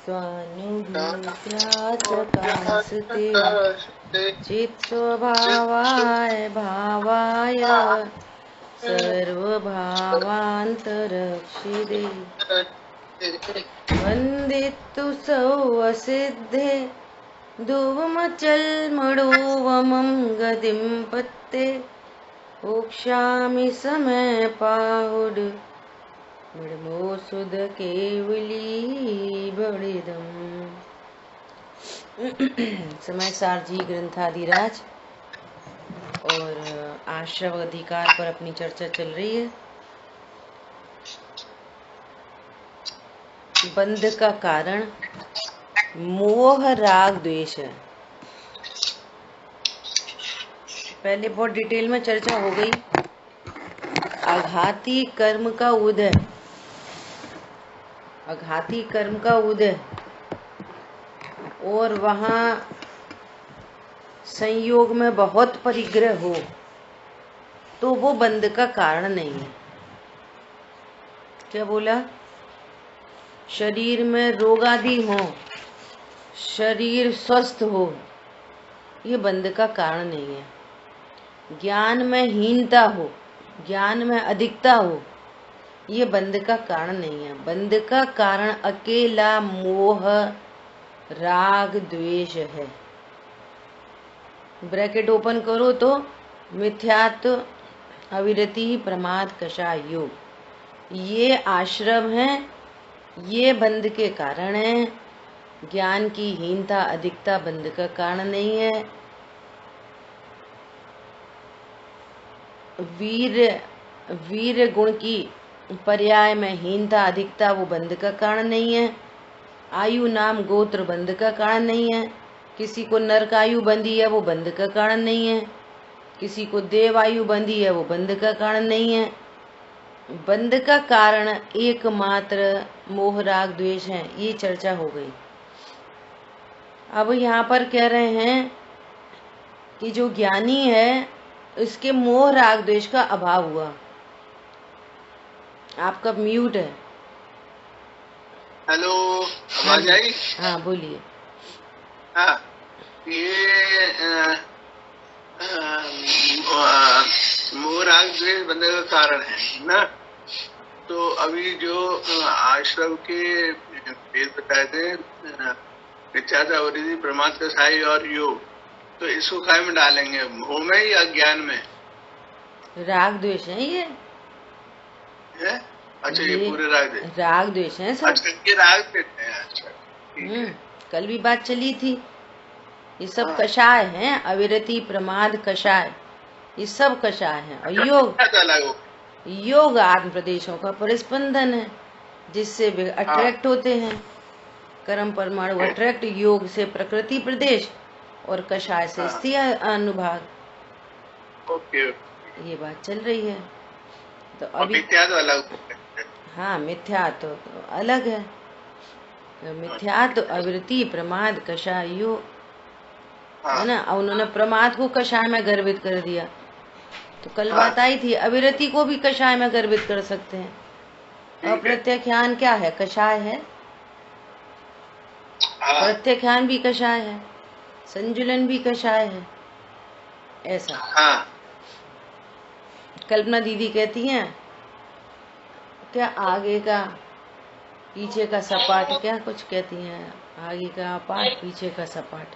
स्वानुभूत्या प्रकाशते चित्स्वभावाय भावाय सर्वभावान्तरक्षिते वन्दितु सौवसिद्धे धुवमचल्मडोवमं गतिं पत्ते ओक्ष्यामि समय पाहुड मृमोसुद केवली बड़िदम। समय सारजी ग्रंथाधिराज और आश्रव अधिकार पर अपनी चर्चा चल रही है। बंध का कारण मोह राग द्वेष है। पहले बहुत डिटेल में चर्चा हो गई। आघाती कर्म का उदय, आघाती कर्म का उदय और वहां संयोग में बहुत परिग्रह हो तो वो बंध का कारण नहीं है। क्या बोला? शरीर में रोग आदि हो, शरीर स्वस्थ हो, ये बंध का कारण नहीं है। ज्ञान में हीनता हो, ज्ञान में अधिकता हो, ये बंध का कारण नहीं है। बंध का कारण अकेला मोह राग द्वेष है। ब्रैकेट ओपन करो तो मिथ्यात्व अविरति प्रमाद कषाय योग, ये आश्रम है, ये बंध के कारण है। ज्ञान की हीनता अधिकता बंध का कारण नहीं है। वीर गुण की पर्याय में हीनता अधिकता वो बंध का कारण नहीं है। आयु नाम गोत्र बंध का कारण नहीं है। किसी को नरक आयु बंधी है वो बंध का कारण नहीं है। किसी को देव आयु बंधी है वो बंध का कारण नहीं है। बंध का कारण एकमात्र मोह राग द्वेष है। ये चर्चा हो गई। अब यहाँ पर कह रहे हैं कि जो ज्ञानी है इसके मोह राग द्वेष का अभाव हुआ। आपका म्यूट है। हेलो, आवाज आई? हाँ बोलिए। हाँ, ये मोह राग द्वेष बंधन का कारण है ना। तो अभी जो आश्रम के वेद बताए थे मिथ्यात्व अविरति प्रमाद कषाय और योग, तो इसको काय में डालेंगे? मोह में या ज्ञान में? राग द्वेष है ये है? अच्छा, ये पूरे राग द्वेष है सब। अच्छा, ये राग द्वेष है। अच्छा, कल भी बात चली थी। ये सब कषाय हैं, अविरति प्रमाद कषाय, ये सब कषाय हैं। और योग आत्म प्रदेशों का परिस्पंदन है जिससे वे अट्रैक्ट होते हैं। कर्म परमाणु अट्रैक्ट, योग से प्रकृति प्रदेश और कषाय से स्थिति अनुभाग। ओके, ये बात चल रही है। तो अभी हाँ, मिथ्यात्व तो अलग है। तो मिथ्यात्व अविरति प्रमाद कषाय योग है ना। उन्होंने प्रमाद को कषाय में गर्भित कर दिया। तो कल बात आई थी अविरति को भी कषाय में गर्भित कर सकते हैं। अप्रत्याख्यान क्या है? कषाय है। प्रत्याख्यान भी कषाय है, संजुलन भी कषाय है। ऐसा कल्पना दीदी कहती हैं क्या आगे का पीछे का सपाट, क्या कुछ कहती हैं, आगे का पाठ पीछे का सपाट।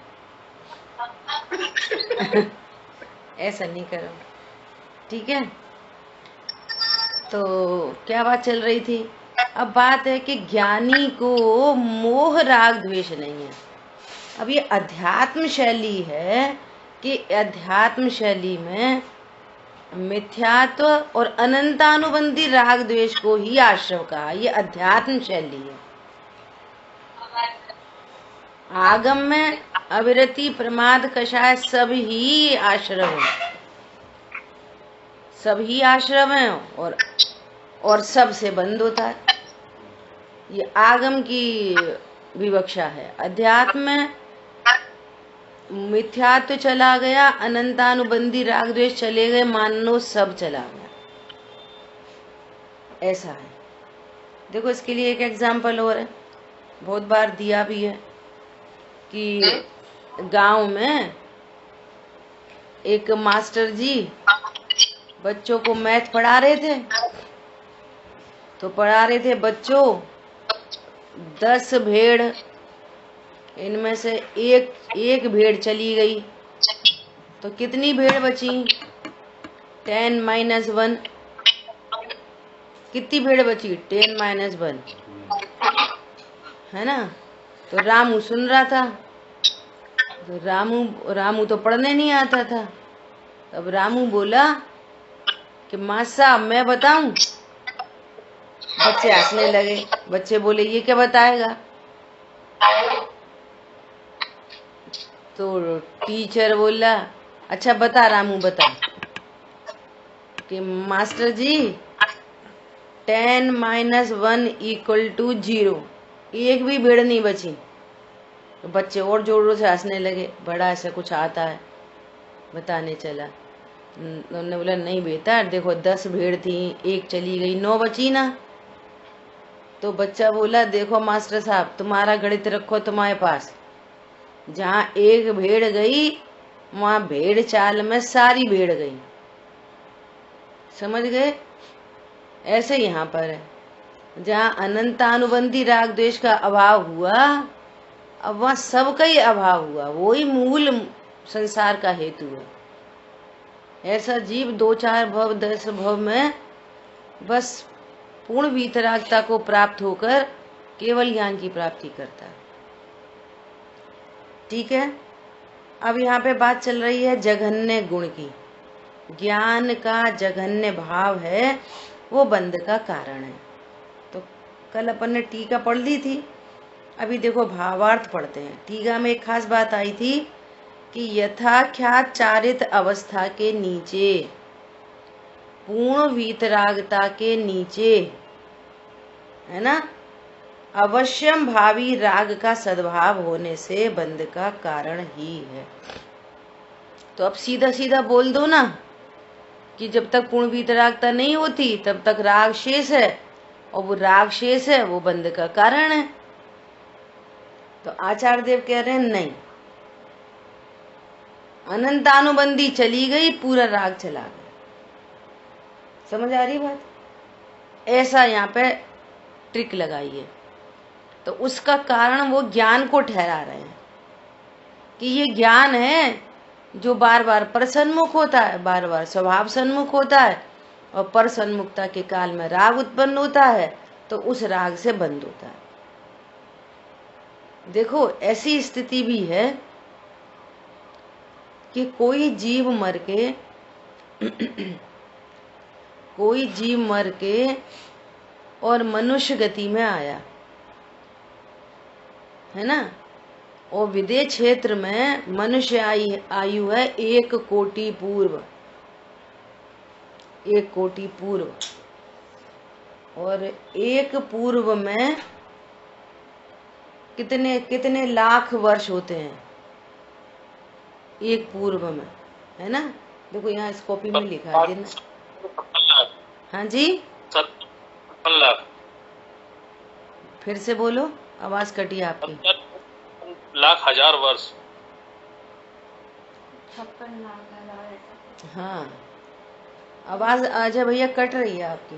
ऐसा नहीं करो, ठीक है। तो क्या बात चल रही थी? अब बात है कि ज्ञानी को मोह राग द्वेष नहीं है। अब ये अध्यात्म शैली है कि अध्यात्म शैली में मिथ्यात्व और अनंतानुबंधी राग द्वेष को ही आश्रव कहा। ये अध्यात्म शैली है। आगम में अविरति प्रमाद कषाय सब ही आश्रम है, सब ही आश्रम है और सब से बंद होता है। ये आगम की विवक्षा है। अध्यात्म में मिथ्यात्व चला गया, अनंतानुबंधी राग द्वेष चले गए, मानो सब चला गया। ऐसा है। देखो इसके लिए एक एग्जाम्पल और है, बहुत बार दिया भी है कि गांव में एक मास्टर जी बच्चों को मैथ पढ़ा रहे थे। तो पढ़ा रहे थे बच्चों 10 भेड़, इनमें से एक भेड़ चली गई, तो कितनी भेड़ बची? 10 - 1। कितनी भेड़ बची? 10 - 1, है ना। तो रामू सुन रहा था, तो रामू तो पढ़ने नहीं आता था। अब रामू बोला कि मास्टर साहब मैं बताऊं। बच्चे हंसने लगे। बच्चे बोले ये क्या बताएगा? तो टीचर बोला अच्छा बता रामू बता, कि मास्टर जी 10 - 1 = 0, एक भी भेड़ नहीं बची। तो बच्चे और जोरों से हंसने लगे। बड़ा ऐसा कुछ आता है बताने चला। उन्होंने बोला नहीं बेटा देखो 10 भेड़ थी, एक चली गई, 9 बची ना। तो बच्चा बोला देखो मास्टर साहब तुम्हारा गणित रखो तुम्हारे पास, जहाँ एक भेड़ गई वहाँ भेड़ चाल में सारी भेड़ गई। समझ गए? ऐसे यहाँ पर है, जहाँ अनंतानुबंधी राग द्वेष का अभाव हुआ, अब वहाँ सबका ही अभाव हुआ, वही मूल संसार का हेतु है। ऐसा जीव 2-4 भव 10 भव में बस पूर्ण वीतरागता को प्राप्त होकर केवल ज्ञान की प्राप्ति करता है। ठीक है। अब यहाँ पे बात चल रही है जघन्य गुण की। ज्ञान का जघन्य भाव है वो बंध का कारण है। तो कल अपन ने टीका पढ़ ली थी, अभी देखो भावार्थ पढ़ते हैं। टीका में एक खास बात आई थी कि यथाख्याचारित अवस्था के नीचे, पूर्ण वीतरागता के नीचे, है ना, अवश्यम भावी राग का सद्भाव होने से बंध का कारण ही है। तो अब सीधा सीधा बोल दो ना कि जब तक पूर्ण वीतरागता नहीं होती तब तक राग शेष है, और वो राग शेष है वो बंध का कारण है। तो आचार्य देव कह रहे हैं नहीं, अनंतानुबंधी चली गई, पूरा राग चला गया। समझ आ रही बात? ऐसा यहाँ पे ट्रिक लगाई है। तो उसका कारण वो ज्ञान को ठहरा रहे हैं कि ये ज्ञान है जो बार बार परसन्मुख होता है, बार बार स्वभाव सन्मुख होता है, और परसन्मुखता के काल में राग उत्पन्न होता है, तो उस राग से बंद होता है। देखो ऐसी स्थिति भी है कि कोई जीव मर के और मनुष्य गति में आया, है ना, और विदेह क्षेत्र में मनुष्य आयु है 1 कोटि पूर्व, 1 कोटि पूर्व, और 1 पूर्व में कितने लाख वर्ष होते हैं 1 पूर्व में, है ना। देखो यहाँ इस कॉपी में लिखा है ना। हाँ जी 57 लाख। फिर से बोलो, आवाज कटी आपकी। 57 लाख हजार वर्ष। 56 लाख। हाँ आवाज अजय भैया कट रही है आपकी।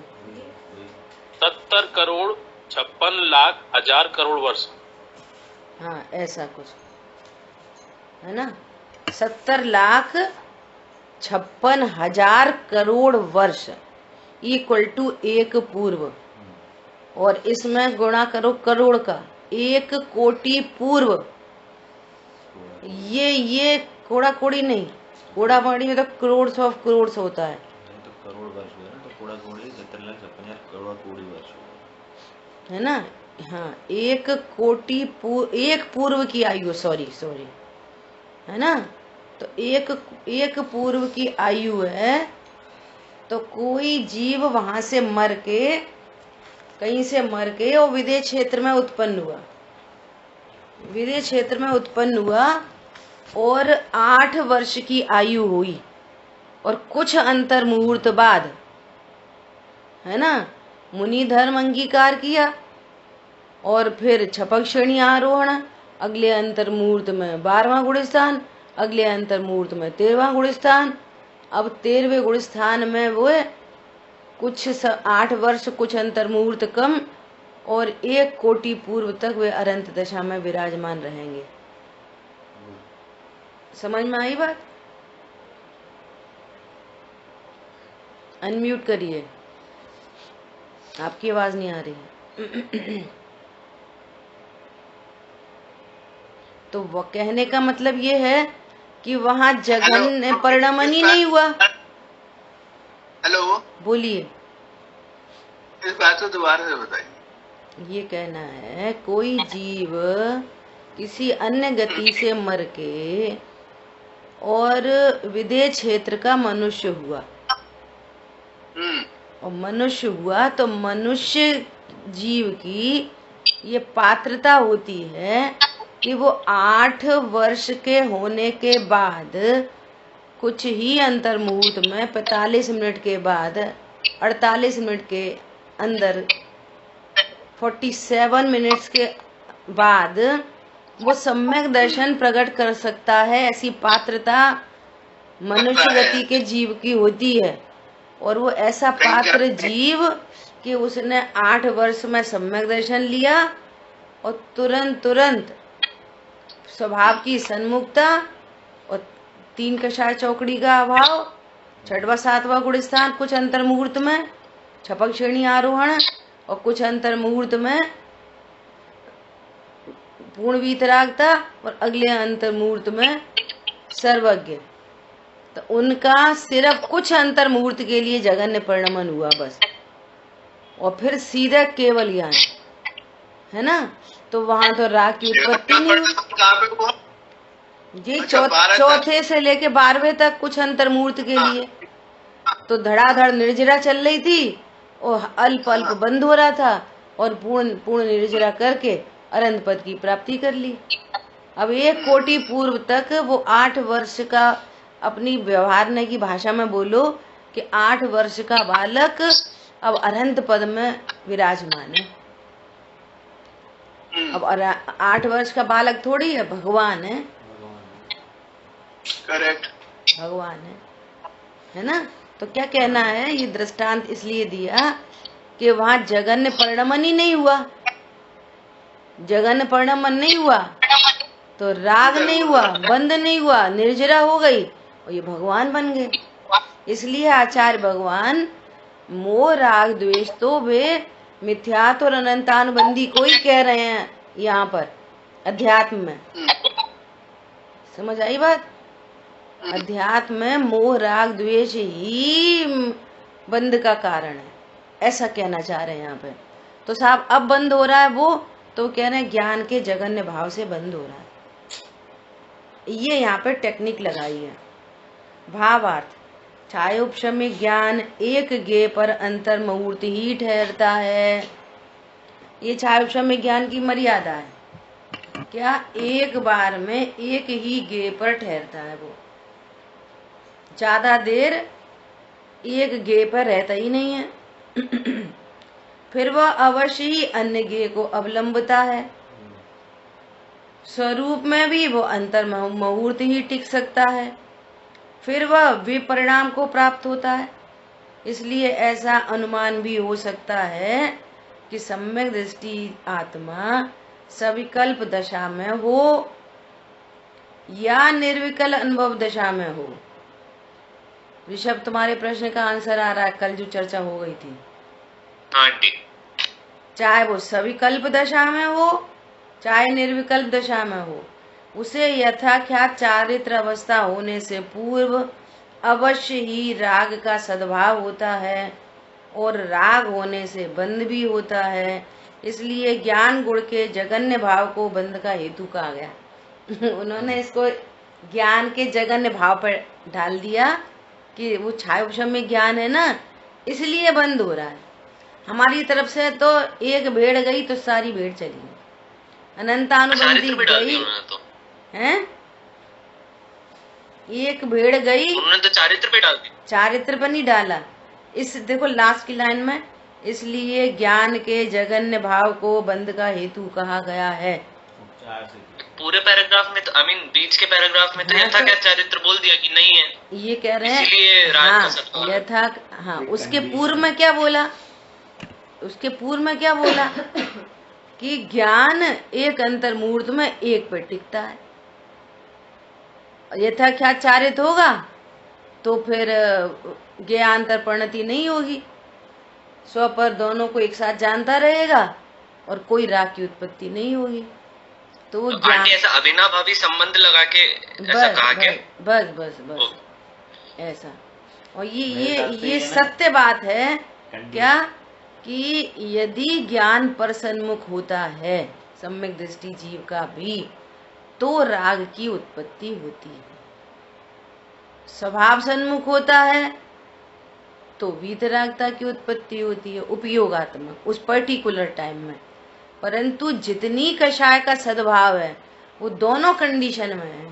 70 करोड़ 56 लाख हजार करोड़ वर्ष। हाँ ऐसा कुछ है ना। 70 लाख 56 हजार करोड़ वर्ष = 1 पूर्व, और इसमें गुणा करो करोड़ का, 1 कोटि पूर्व। ये कोड़ा कोड़ी नहीं, कोड़ा कोड़ी में तो करोड़ ऑफ करोड़ होता है। तो करोड़ वर्ष हुए ना, तो कोड़ा कोड़ी 70 लाख 56 हजार करोड़ कोड़ी वर्ष हुए, है ना। हाँ 1 कोटि 1 पूर्व की आयु, सॉरी, है ना। तो एक पूर्व की आयु है। तो कोई जीव वहां से मर के, कहीं से मर के, और विदेह क्षेत्र में उत्पन्न हुआ, विदेह क्षेत्र में उत्पन्न हुआ, और 8 वर्ष की आयु हुई, और कुछ अंतर मुहूर्त बाद, है ना, मुनि धर्म अंगीकार किया और फिर छपक श्रेणी आरोहण, अगले अंतर मुहूर्त में 12वां गुण स्थान, अगले अंतर मुहूर्त में 13वां गुण स्थान। अब 13वें गुण स्थान में वो कुछ 8 वर्ष कुछ अंतर मुहूर्त कम और 1 कोटि पूर्व तक वे अनंत दशा में विराजमान रहेंगे। समझ में आई बात? अनम्यूट करिए, आपकी आवाज नहीं आ रही है। तो वो कहने का मतलब ये है कि वहां जघन्य परिणमन ही नहीं हुआ। हेलो, बोलिए। इस बात को दोबारा से बताइए। ये कहना है कोई जीव किसी अन्य गति से मर के और विदेह क्षेत्र का मनुष्य हुआ, और मनुष्य हुआ तो मनुष्य जीव की ये पात्रता होती है कि वो 8 वर्ष के होने के बाद कुछ ही अंतर मुहूर्त में 45 मिनट के बाद 48 मिनट के अंदर 47 मिनट्स के बाद वो सम्यक दर्शन प्रकट कर सकता है। ऐसी पात्रता मनुष्य गति के जीव की होती है, और वो ऐसा पात्र जीव कि उसने 8 वर्ष में सम्यक दर्शन लिया और तुरंत स्वभाव की सन्मुखता और 3 कषाय चौकड़ी का अभाव, 6वां 7वां गुण स्थान, कुछ अंतर मुहूर्त में छपक श्रेणी आरोहण और कुछ अंतर मुहूर्त में पूर्ण वीतरागता और अगले अंतर मुहूर्त में सर्वज्ञ। तो उनका सिर्फ कुछ अंतर मुहूर्त के लिए जघन्य परिणमन हुआ बस, और फिर सीधा केवल ज्ञान है ना। तो वहां तो राग की उत्पत्ति नहीं हुई जी। चौथे से लेके 12वें तक कुछ अंतर मुहूर्त के लिए तो धड़ाधड़ निर्जरा चल रही थी और अल्प अल्प बंद हो रहा था, और पूर्ण निर्जरा करके अनंत पद की प्राप्ति कर ली। अब 1 कोटि पूर्व तक वो 8 वर्ष का, अपनी व्यवहारने की भाषा में बोलो कि 8 वर्ष का बालक अब अनंत पद में विराजमान है। अब 8 वर्ष का बालक थोड़ी है, भगवान है। करेक्ट, भगवान है ना। तो क्या कहना है, ये दृष्टांत इसलिए दिया कि वहां जघन्य परिणमन ही नहीं हुआ। जघन्य परिणमन नहीं हुआ तो राग नहीं हुआ, बंद नहीं हुआ, निर्जरा हो गई और ये भगवान बन गए। इसलिए आचार्य भगवान मोह राग द्वेष तो वे मिथ्यात्व और अनंतानुबंधी को ही कह रहे हैं यहाँ पर अध्यात्म में। समझ आई बात? अध्यात्म में मोह राग द्वेष ही बंद का कारण है, ऐसा कहना चाह रहे हैं यहाँ पे। तो साहब अब बंद हो रहा है वो, तो कह रहे हैं ज्ञान के जघन्य भाव से बंद हो रहा है। ये यहाँ पे टेक्निक लगाई है। भावार्थ, छायोपशम्य ज्ञान एक गे पर अंतर मुहूर्त ही ठहरता है। ये छायोपशम्य ज्ञान की मर्यादा है। क्या एक बार में एक ही गे पर ठहरता है, वो ज्यादा देर एक गे पर रहता ही नहीं है। फिर वह अवश्य ही अन्य गे को अवलंबता है। स्वरूप में भी वो अंतर मुहूर्त ही टिक सकता है, फिर वह विपरिणाम को प्राप्त होता है। इसलिए ऐसा अनुमान भी हो सकता है कि सम्यक दृष्टि आत्मा सविकल्प दशा में हो या निर्विकल अनुभव दशा में हो। ऋषभ, तुम्हारे प्रश्न का आंसर आ रहा है, कल जो चर्चा हो गई थी। चाहे वो सविकल्प दशा में हो चाहे निर्विकल्प दशा में हो, उसे यथाख्यात चारित्र अवस्था होने से पूर्व अवश्य ही राग का सद्भाव होता है और राग होने से बंध भी होता है। इसलिए ज्ञान गुण के जगन्य भाव को बंध का हेतु कहा गया। उन्होंने इसको ज्ञान के जगन्य भाव पर डाल दिया कि वो छायोपशम्य ज्ञान है ना, इसलिए बंद हो रहा है। हमारी तरफ से तो एक भेड़ गई तो सारी भेड़ चली, अनंतानुबंधी गई है। एक भेड़ गई, उन्होंने तो चारित्र पे डाल दी। चारित्र पर नहीं डाला। इस देखो लास्ट की लाइन में, इसलिए ज्ञान के जगन्य भाव को बंध का हेतु कहा गया है। उपचार से किया। पूरे पैराग्राफ में तो बीच के पैराग्राफ में तो हाँ, यथा तो क्या चारित्र बोल दिया कि नहीं है, ये कह रहे हैं। इसीलिए राग का हाँ सद्भाव है। यथा, हाँ उसके पूर्व में क्या बोला, उसके पूर्व में क्या बोला कि ज्ञान एक अंतर्मूर्त में एक पे टिकता है। यथा क्या चारित होगा तो फिर ज्ञानांतर परिणति नहीं होगी, स्व पर दोनों को एक साथ जानता रहेगा और कोई राग की उत्पत्ति नहीं होगी। तो वो ज्ञान आंटी ऐसा अभिनाभावी संबंध लगा के ऐसा कहा क्या? बस बस बस ऐसा। और मेरे हिसाब से ये ये ना सत्य बात है कंडी- क्या कि यदि ज्ञान पर सन्मुख होता है सम्यक दृष्टि जीव का भी, तो राग की उत्पत्ति होती है। स्वभाव सन्मुख होता है तो वीतरागता की उत्पत्ति होती है, उपयोगात्मक उस पर्टिकुलर टाइम में। परंतु जितनी कषाय का सद्भाव है वो दोनों कंडीशन में है।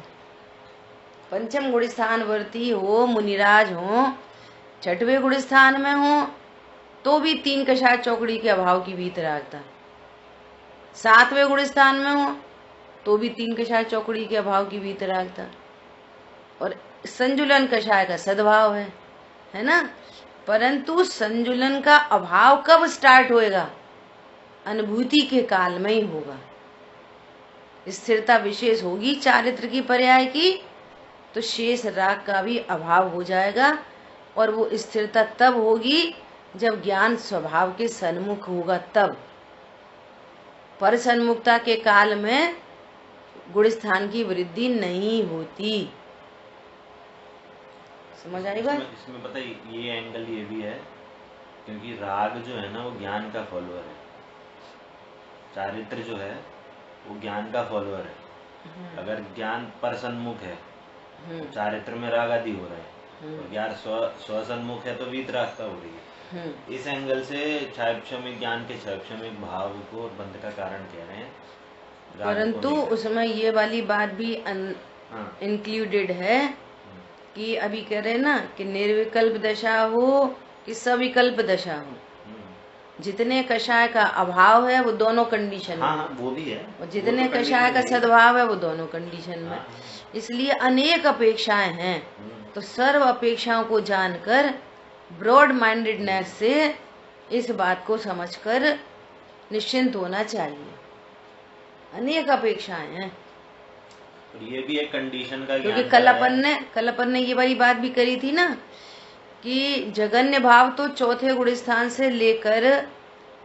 पंचम गुण स्थान वर्ती हो, मुनिराज हो, छठवें गुण स्थान में हो तो भी तीन कषाय चौकड़ी के अभाव की वीतरागता, सातवें गुण स्थान में हो तो भी तीन कषाय चौकड़ी के अभाव की वीतरागता, और संजुलन कषाय का सद्भाव है ना। परंतु संजुलन का अभाव कब स्टार्ट होएगा? अनुभूति के काल में ही होगा। स्थिरता विशेष होगी चारित्र की पर्याय की, तो शेष राग का भी अभाव हो जाएगा, और वो स्थिरता तब होगी जब ज्ञान स्वभाव के सन्मुख होगा तब। पर सन्मुखता के काल में गुण स्थान की वृद्धि नहीं होती। समझ आई बात? इसमें पता है ये एंगल ये भी है क्योंकि राग जो है ना वो ज्ञान का फॉलोअर है, चारित्र जो है वो ज्ञान का फॉलोअर है। अगर ज्ञान पर सन्मुख है तो चारित्र में राग आदि हो रहा है, और ज्ञान स्वसन्मुख है तो वीतरागता हो रही है। इस एंगल से क्षायक्षमिक ज्ञान के क्षायक्षमिक भाव को बंध का कारण कह रहे हैं। परंतु उसमें ये वाली बात भी इंक्लूडेड है कि अभी कह रहे हैं ना कि निर्विकल्प दशा हो कि सविकल्प दशा हो, जितने कषाय का अभाव है वो दोनों कंडीशन में, वो भी है, और जितने कषाय का सद्भाव है वो दोनों कंडीशन में। इसलिए अनेक अपेक्षाएं हैं, तो सर्व अपेक्षाओं को जानकर ब्रॉड माइंडेडनेस से इस बात को समझकर निश्चिंत होना चाहिए। अनेक अपेक्षाएं हैं, और ये भी एक कंडीशन का क्योंकि ज्ञान कल अपन ने ये वाली बात भी करी थी ना कि जगन्य भाव तो चौथे गुण स्थान से लेकर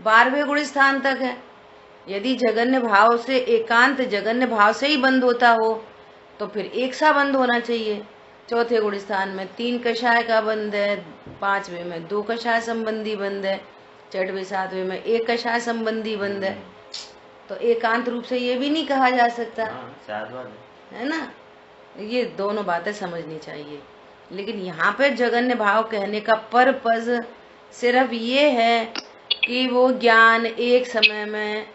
12वें गुण स्थान तक है। यदि जगन्य भाव से एकांत जगन्य भाव से ही बंद होता हो तो फिर एक सा बंद होना चाहिए। चौथे गुण स्थान में 3 कषाय का बंद है, 5वें में 2 कषाय संबंधी बंद है, 6वें 7वें में 1 कषाय संबंधी बंद है। तो एकांत रूप से ये भी नहीं कहा जा सकता, है ना। ये दोनों बातें समझनी चाहिए। लेकिन यहाँ पे जगन्य भाव कहने का पर्पज सिर्फ ये है कि वो ज्ञान एक समय में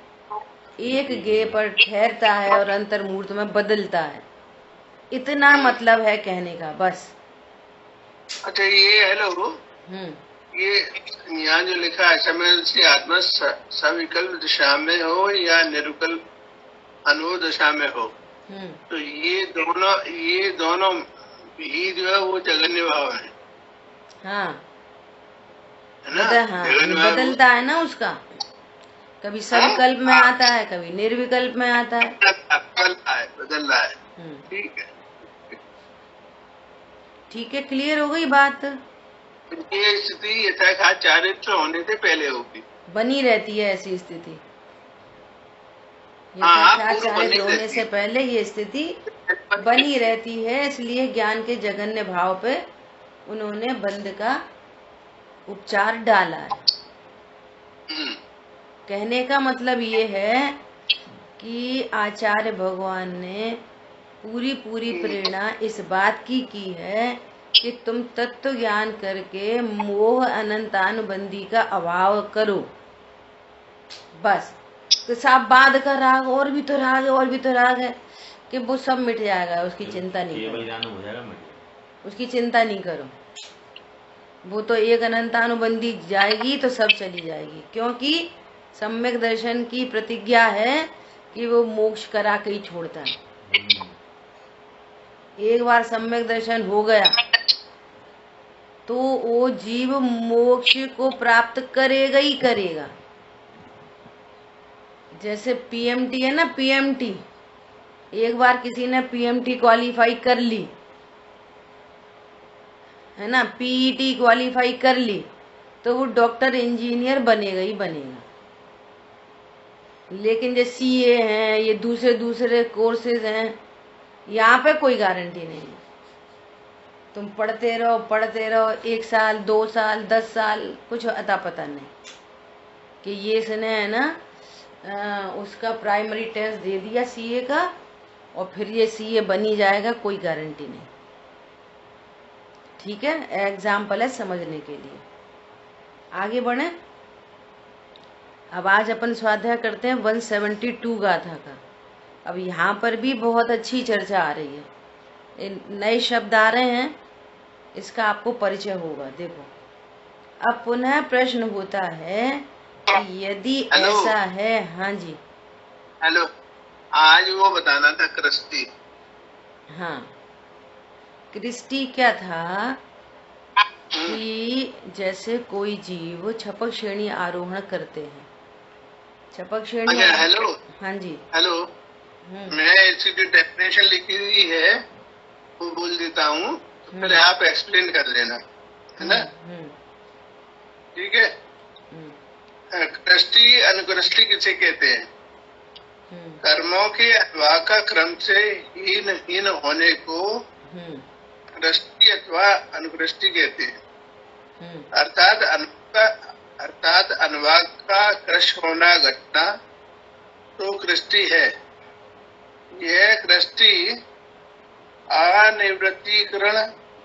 एक गे पर ठहरता है और अंतर्मूर्त में बदलता है, इतना मतलब है कहने का बस। अच्छा ये हेलो, ये यहाँ जो लिखा है समय से आत्मा सविकल्प दशा में हो या निर्विकल्प अनुभ दशा में हो, तो ये दोनों ही जो है वो जगन्य भाव है। हाँ है ना, हाँ, बदलता है ना उसका, कभी सविकल्प में आता है, कभी निर्विकल्प में आता है, बदल रहा है। ठीक है, ठीक है, क्लियर हो गई बात। ये स्थिति यथार्थ चारित्र होने से पहले होगी, बनी रहती है ऐसी स्थिति। हाँ, चारित्र होने से पहले ये स्थिति बनी रहती है, इसलिए ज्ञान के जगन्य भाव पे उन्होंने बंध का उपचार डाला है। कहने का मतलब ये है कि आचार्य भगवान ने पूरी प्रेरणा इस बात की है कि तुम तत्व ज्ञान करके मोह अनंतानुबंधी का अभाव करो। बस तो साफ बाद का राग और भी तो राग है, और भी तो राग है, कि वो सब मिट जाएगा, उसकी चिंता नहीं करो, उसकी चिंता नहीं करो। वो तो एक अनंतानुबंधी जाएगी तो सब चली जाएगी, क्योंकि सम्यक दर्शन की प्रतिज्ञा है कि वो मोक्ष करा के ही छोड़ता है। एक बार सम्यक दर्शन हो गया तो वो जीव मोक्ष को प्राप्त करेगा ही करेगा। जैसे पीएमटी है ना, पीएमटी, एक बार किसी ने पीएमटी क्वालिफाई कर ली है ना, पीईटी क्वालिफाई कर ली, तो वो डॉक्टर इंजीनियर बनेगा ही बनेगा। लेकिन जो सीए हैं, ये दूसरे कोर्सेज हैं, यहाँ पे कोई गारंटी नहीं है। तुम पढ़ते रहो 1 साल 2 साल 10 साल, कुछ अता पता नहीं कि ये इसने है ना उसका प्राइमरी टेस्ट दे दिया सीए का और फिर ये सीए बनी जाएगा, कोई गारंटी नहीं। ठीक है, एग्जाम्पल है समझने के लिए। आगे बढ़े। अब आज अपन स्वाध्याय करते हैं 172 गाथा का। अब यहाँ पर भी बहुत अच्छी चर्चा आ रही है, नए शब्द आ रहे हैं, इसका आपको परिचय होगा। देखो, अब पुनः प्रश्न होता है कि यदि ऐसा है। हाँ जी, हेलो, आज वो बताना था कृष्टि। हाँ, कृष्टि क्या था कि जैसे कोई जीव छपक श्रेणी आरोहण करते हैं, छपक श्रेणी। अच्छा, हेलो। हाँ जी, हेलो, मैं इसकी जो डेफिनेशन लिखी हुई है वो बोल देता हूँ, तो फिर आप एक्सप्लेन कर लेना, है ना? ठीक है। कृष्टि अनुकृष्टि किसे कहते हैं? कर्मों के अथवा का क्रम से हीन होने को कृष्टि अथवा अनुकृष्टि कहते हैं। अर्थात अनुवाद का कृष होना घटना तो कृष्टि है। यह कृष्टि अनिवृत्तिकरण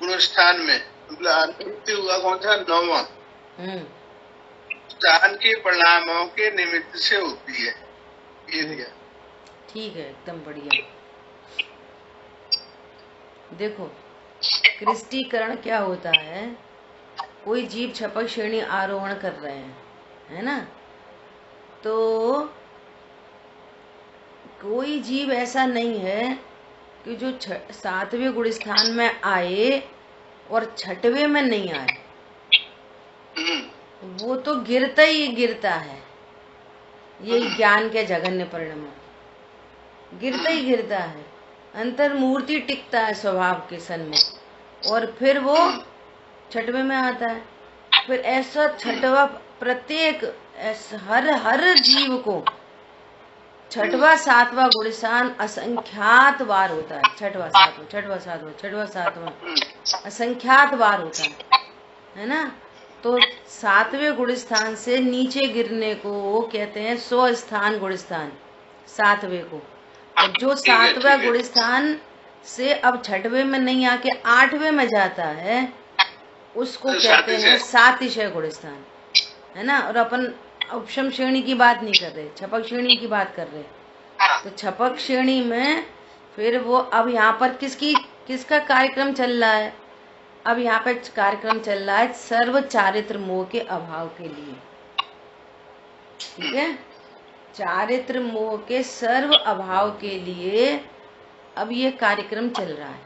गुणस्थान में, मतलब अनिवृत्ति हुआ कौन सा? 9वां स्थान के परिणामों के निमित्त से होती है। ये दिया। ठीक है, एकदम बढ़िया। देखो, कृष्टिकरण क्या होता है? कोई जीव छपक श्रेणी आरोहण कर रहे हैं, है ना? तो कोई जीव ऐसा नहीं है कि जो 7वें गुण स्थान में आए और 6वें में नहीं आए। वो तो गिरता ही गिरता है। यही ज्ञान के जघन्य परिणाम, गिरता ही गिरता है। अंतर्मूर्ति टिकता है स्वभाव के सन्मुख और फिर वो 6वें में आता है। फिर ऐसा 6वां प्रत्येक हर जीव को 6वां 7वां गुणस्थान असंख्यात बार होता है। 6वां 7वां असंख्यात बार होता है ना? तो 7वें गुणस्थान से नीचे गिरने को कहते हैं 100 स्थान गुणस्थान, 7वें को। और जो 7वां गुणस्थान से अब 6वें में नहीं आके 8वें में जाता है, उसको कहते हैं 7तिशय गुणस्थान, है ना? और अपन उपशम श्रेणी की बात नहीं कर रहे, छपक श्रेणी की बात कर रहे। तो छपक श्रेणी में फिर वो अब यहाँ पर किसका कार्यक्रम चल रहा है? अब यहाँ पे कार्यक्रम चल रहा है सर्व चारित्र मोह के अभाव के लिए। ठीक है, चारित्र मोह के सर्व अभाव के लिए अब ये कार्यक्रम चल रहा है।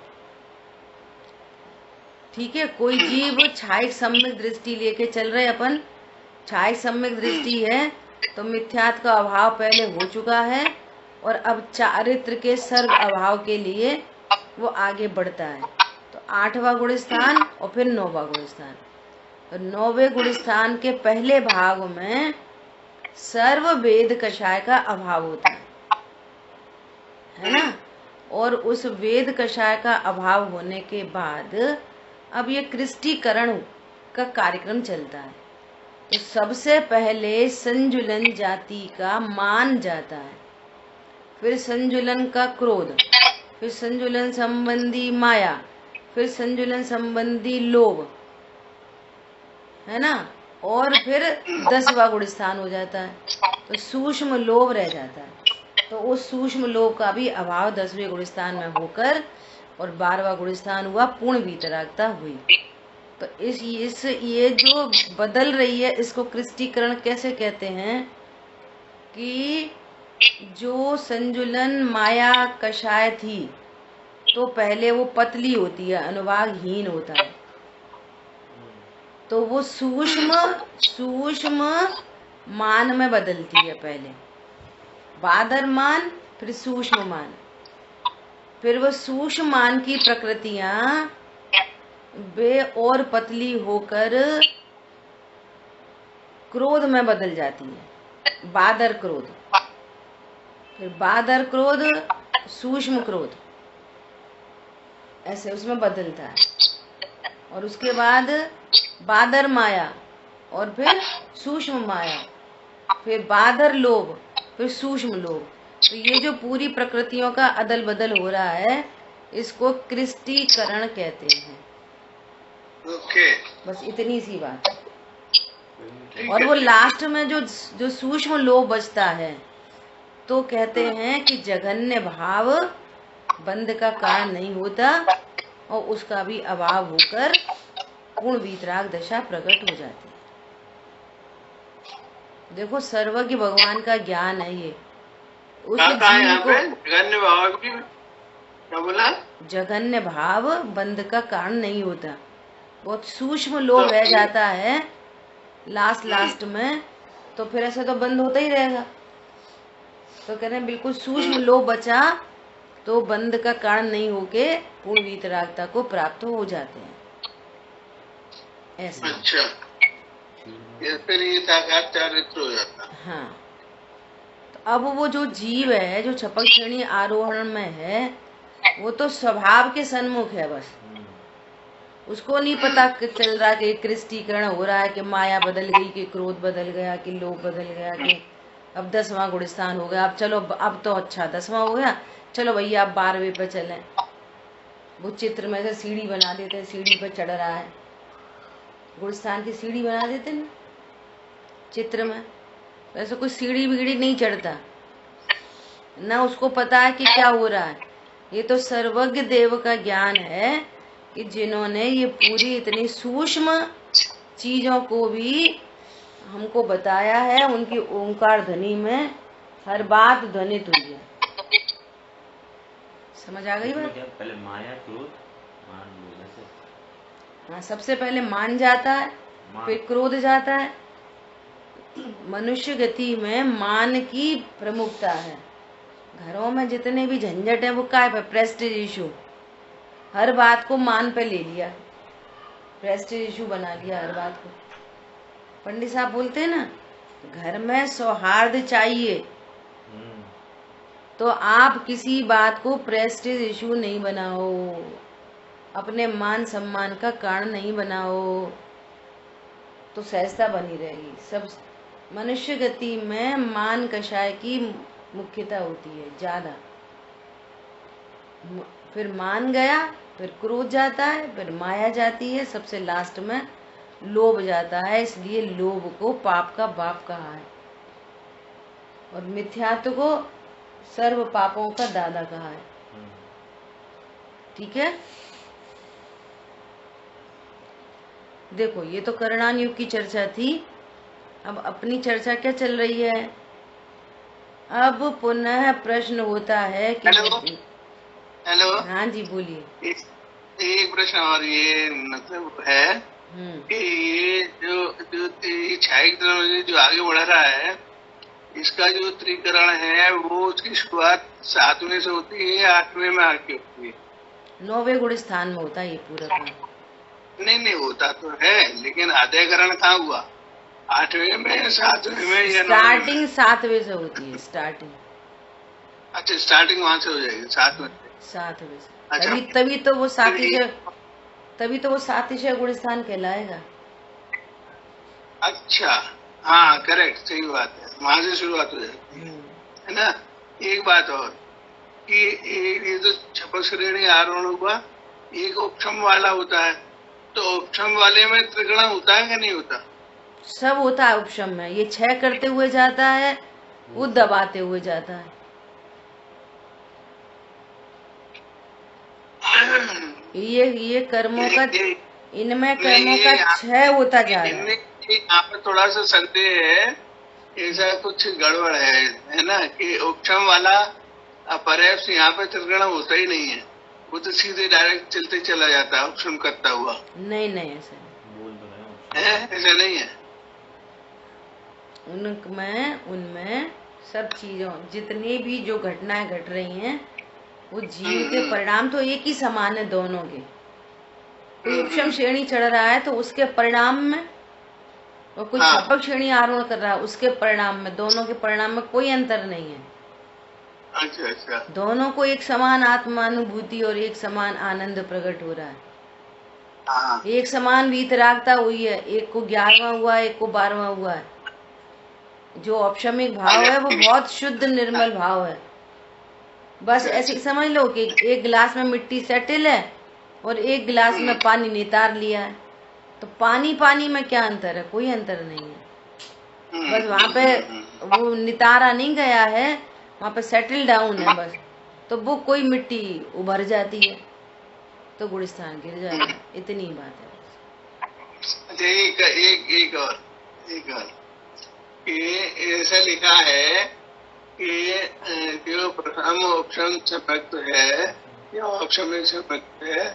ठीक है, कोई जीव छायिक सम्यक दृष्टि लेके चल रहे, अपन छायिक सम्यक दृष्टि है तो मिथ्यात्व का अभाव पहले हो चुका है और अब चारित्र के सर्व अभाव के लिए वो आगे बढ़ता है। तो 8वां गुणस्थान और फिर 9वां गुणस्थान। तो 9वें गुणस्थान के पहले भाग में सर्व वेद कषाय का अभाव होता है ना? और उस वेद कषाय का अभाव होने के बाद अब ये कृष्टिकरण का कार्यक्रम चलता है। तो सबसे पहले संजुलन जाति का मान जाता है, फिर संजुलन का क्रोध, फिर संजुलन संबंधी माया, फिर संजुलन संबंधी लोभ, है ना? और फिर 10वां गुण स्थान हो जाता है। तो सूक्ष्म लोभ रह जाता है। तो उस सूक्ष्म लोभ का भी अभाव 10वें गुण स्थान में होकर और 12वां गुण स्थान हुआ पूर्ण वीतरागता हुई। तो इस ये जो बदल रही है इसको क्रिस्टीकरण कैसे कहते हैं कि जो संजुलन माया कषाय थी तो पहले वो पतली होती है, अनुभागहीन होता है, तो वो सूक्ष्म मान में बदलती है। पहले बादर मान, फिर सूक्ष्म मान, फिर वो सूक्ष्म मान की प्रकृतियां वे और पतली होकर क्रोध में बदल जाती है, बादर क्रोध, फिर बादर क्रोध, सूक्ष्म क्रोध, ऐसे उसमें बदलता है। और उसके बाद बादर माया, और फिर सूक्ष्म माया, फिर बादर लोभ, फिर सूक्ष्म लोभ। तो ये जो पूरी प्रकृतियों का अदल बदल हो रहा है इसको क्रिस्टीकरण कहते हैं। ओके, बस इतनी सी बात। और वो लास्ट में जो सूक्ष्म लोभ बचता है तो कहते हैं कि जघन्य भाव बंध का कारण नहीं होता और उसका भी अभाव होकर पूर्ण वीतराग दशा प्रकट हो जाती है। देखो सर्वज्ञ भगवान का ज्ञान है ये। उस जीव को जघन्य भाव की क्या बोला? जघन्य भाव बंध का कारण नहीं होता, बहुत सूक्ष्म लोभ रह जाता है लास्ट में, तो फिर ऐसे तो बंद होता ही रहेगा। तो कह रहे हैं बिल्कुल सूक्ष्म लोभ बचा तो बंध का कारण नहीं होके पूर्ण वीतरागता को प्राप्त हो जाते हैं। ऐसा अच्छा, ये फिर ये साकार चारित्र हो जाता। हाँ, तो अब वो जो जीव है जो छपक श्रेणी आरोहण में है वो तो स्वभाव के सन्मुख है, बस उसको नहीं पता चल रहा कि क्रिस्टीकरण हो रहा है, कि माया बदल गई, कि क्रोध बदल गया, कि लोभ बदल गया, कि अब 10वां गुणस्थान हो गया, अब चलो अब तो अच्छा 10वां हो गया, चलो भैया अब 12वें पे चलें। वो चित्र में से सीढ़ी बना देते हैं, सीढ़ी पे चढ़ रहा है, गुणस्थान की सीढ़ी बना देते ना चित्र में, वैसे कोई सीढ़ी बीढ़ी नहीं चढ़ता ना, उसको पता है कि क्या हो रहा है। ये तो सर्वज्ञ देव का ज्ञान है कि जिन्होंने ये पूरी इतनी सूक्ष्म चीजों को भी हमको बताया है, उनकी ओंकार ध्वनि में हर बात ध्वनित हुई है। समझ आ गई बात? पहले माया क्रोध मान बोलने से, हाँ, सबसे पहले मान जाता है, फिर क्रोध जाता है। मनुष्य गति में मान की प्रमुखता है। घरों में जितने भी झंझट है वो काय पे? Prestige issue. हर बात को मान पे ले लिया, प्रेस्टीज इशू बना लिया हर बात को। पंडित साहब बोलते हैं ना, घर में सौहार्द चाहिए, तो आप किसी बात को प्रेस्टीज इशू नहीं बनाओ, अपने मान सम्मान का कारण नहीं बनाओ, तो सहजता बनी रहेगी। सब मनुष्य गति में मान कषाय की मुख्यता होती है ज्यादा। फिर मान गया, फिर क्रोध जाता है, फिर माया जाती है, सबसे लास्ट में लोभ जाता है। इसलिए लोभ को पाप का बाप कहा है और मिथ्यात्व को सर्व पापों का दादा कहा है। ठीक है, देखो ये तो करणान युग की चर्चा थी। अब अपनी चर्चा क्या चल रही है? अब पुनः प्रश्न होता है कि हेलो, हाँ जी बोलिए। एक प्रश्न और ये मतलब है कि ये जो छायिक धर्म जो आगे बढ़ रहा है, इसका जो त्रिकरण है वो उसकी शुरुआत 7वें से होती है या 8वें में आके होती है? 9वें गुण स्थान में होता है ये पूरा काम। नहीं होता तो है, लेकिन आद्यकरण कहाँ हुआ? 8वें में, 7वें में या 9वें में? स्टार्टिंग 7वें से होती है, स्टार्टिंग। अच्छा, स्टार्टिंग वहाँ से हो जाएगी 7वें से। अच्छा, तभी तो वो सातिशय गुण स्थान कहलाएगा। अच्छा, हाँ करेक्ट, सही बात है, वहां से शुरुआत हो जाती है ना। एक बात और कि ये तो छपक श्रेणी आरोहण हुआ, एक उपशम वाला होता है, तो उपशम वाले में त्रिगुण होता है कि नहीं होता? सब होता है उपशम में। ये 6 करते हुए जाता है, वो दबाते हुए जाता है। ये कर्मों का इनमें नहीं, कर्मों का ये क्षय होता जा रहा इनमें है। यहाँ पर थोड़ा सा संदेह है, ऐसा कुछ गड़बड़ है ना, कि उपशम वाला अपरय से यहाँ पे त्रिगुण होता ही नहीं है, वो तो सीधे डायरेक्ट चलते चला जाता है उपशम करता हुआ। नहीं नहीं, ऐसा नहीं। बोल तो रहे हैं है, ऐसा नहीं है। उनमें सब चीजों, जितनी भी जो घटनाएं घट रही हैं, वो जीव के परिणाम तो एक ही समान है दोनों के। कोई उपशम श्रेणी चढ़ रहा है तो उसके परिणाम में, और कोई हाँ। व्यापक श्रेणी आरोहण कर रहा है उसके परिणाम में, दोनों के परिणाम में कोई अंतर नहीं है। अच्छा अच्छा। दोनों को एक समान आत्मानुभूति और एक समान आनंद प्रकट हो रहा है। हाँ एक समान वीतरागता हुई है, एक को 11वां हुआ है, एक को 12वां हुआ है। जो औपशमिक भाव है वो बहुत शुद्ध निर्मल भाव है। बस ऐसे ही समझ लो कि एक गिलास में मिट्टी सेटल है और एक गिलास में पानी नितार लिया है, तो पानी पानी में क्या अंतर है? कोई अंतर नहीं है। बस वहां पे वो नितारा नहीं गया है, वहां पे सेटल डाउन है बस, तो वो कोई मिट्टी उभर जाती है तो गुड़स्थान गिर जाता है, इतनी ही बात है। अच्छा, एक और कि ऐसा लिखा है कि जो प्रथम उपशम संयुक्त है या औपशमिक संयुक्त है,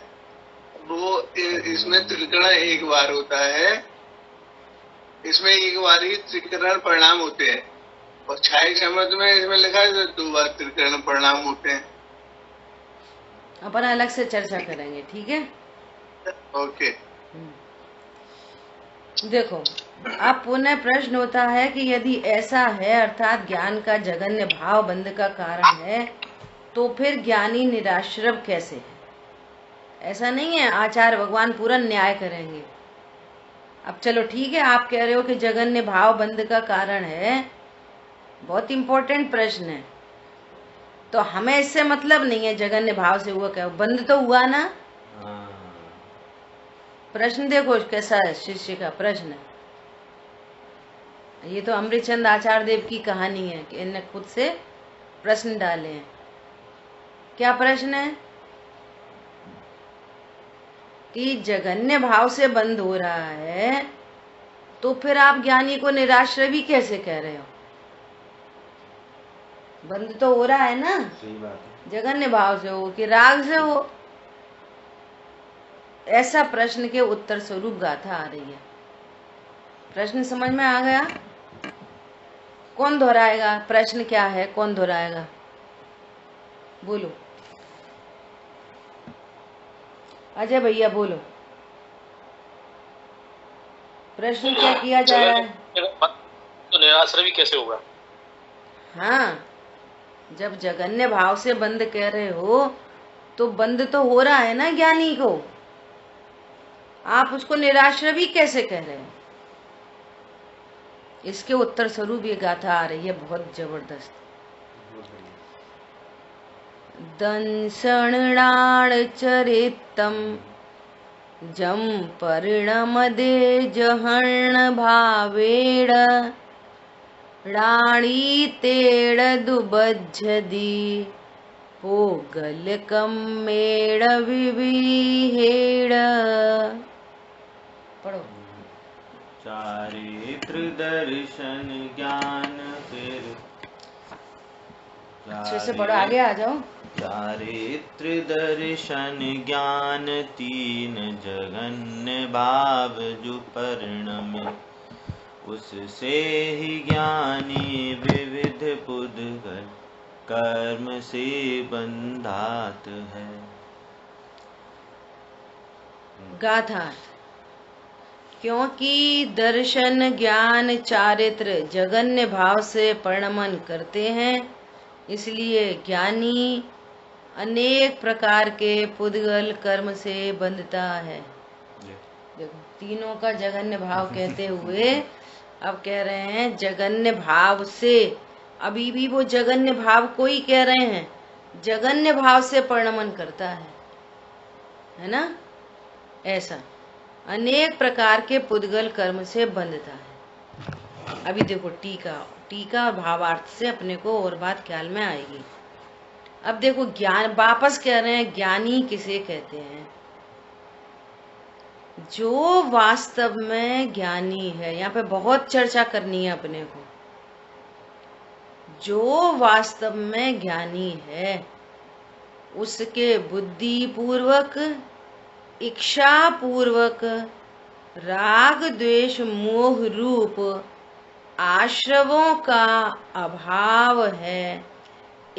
वो इसमें त्रिकरण एक बार होता है, इसमें एक बार ही त्रिकरण परिणाम होते हैं, और छाई शब्द में इसमें लिखा है 2 बार त्रिकरण परिणाम होते हैं। अपन अलग से चर्चा करेंगे, ठीक है? ओके। देखो, अब पुनः प्रश्न होता है कि यदि ऐसा है, अर्थात ज्ञान का जगन्य भाव बंध का कारण है, तो फिर ज्ञानी निराश्रव कैसे है? ऐसा नहीं है आचार्य भगवान पूरा न्याय करेंगे। अब चलो ठीक है, आप कह रहे हो कि जगन्य भाव बंध का कारण है, बहुत इम्पोर्टेंट प्रश्न है, तो हमें इससे मतलब नहीं है जगन्य भाव से हुआ क्या, बंध तो हुआ ना। प्रश्न देखो कैसा है, शिष्य का प्रश्न है। ये तो अमृतचंद आचार्य देव की कहानी है कि इन्हें खुद से प्रश्न डाले हैं। क्या प्रश्न है? कि जगन्य भाव से बंद हो रहा है, तो फिर आप ज्ञानी को निराश्रवी कैसे कह रहे हो? बंद तो हो रहा है ना, सही बात है। जगन्य भाव से हो कि राग से हो? ऐसा प्रश्न के उत्तर स्वरूप गाथा आ रही है। प्रश्न समझ में आ गया? कौन दोहराएगा? प्रश्न क्या है, कौन दोहराएगा? बोलो, अजय भैया बोलो, प्रश्न क्या किया जा रहा है? तो निराश्रवी कैसे होगा? हाँ, जब जगन्य भाव से बंद कह रहे हो तो बंद तो हो रहा है ना ज्ञानी को, आप उसको निराश्रवी कैसे कह रहे हो? इसके उत्तर स्वरूप ये गाथा आ रही है, बहुत जबरदस्त। दंसणाण चरितम जम परिणमदे जहर्ण भावेण राणी तेड़ दुबज्जदी पोगलकम मेड़ विविहेड़। पढ़ो। चारित्र दर्शन ज्ञान फिर अच्छे से पढ़ो, आगे आ जाओ। चारित्र दर्शन ज्ञान तीन जगन्य भाव जो परिणमे, उससे ही ज्ञानी विविध पुद्गल कर्म से बंधात है। गाथा, क्योंकि दर्शन ज्ञान चारित्र जगन्य भाव से परिणमन करते हैं, इसलिए ज्ञानी अनेक प्रकार के पुद्गल कर्म से बंधता है। देखो, तीनों का जगन्य भाव कहते हुए अब कह रहे हैं जगन्य भाव से, अभी भी वो जगन्य भाव को ही कह रहे हैं, जगन्य भाव से परिणमन करता है ना? ऐसा अनेक प्रकार के पुद्गल कर्म से बंधता है। अभी देखो टीका और भावार्थ से अपने को और बात ख्याल में आएगी। अब देखो ज्ञान, वापस कह रहे हैं ज्ञानी किसे कहते हैं? जो वास्तव में ज्ञानी है, यहाँ पे बहुत चर्चा करनी है अपने को। जो वास्तव में ज्ञानी है उसके बुद्धि पूर्वक, इच्छा पूर्वक राग द्वेष मोह रूप आश्रवों का अभाव है,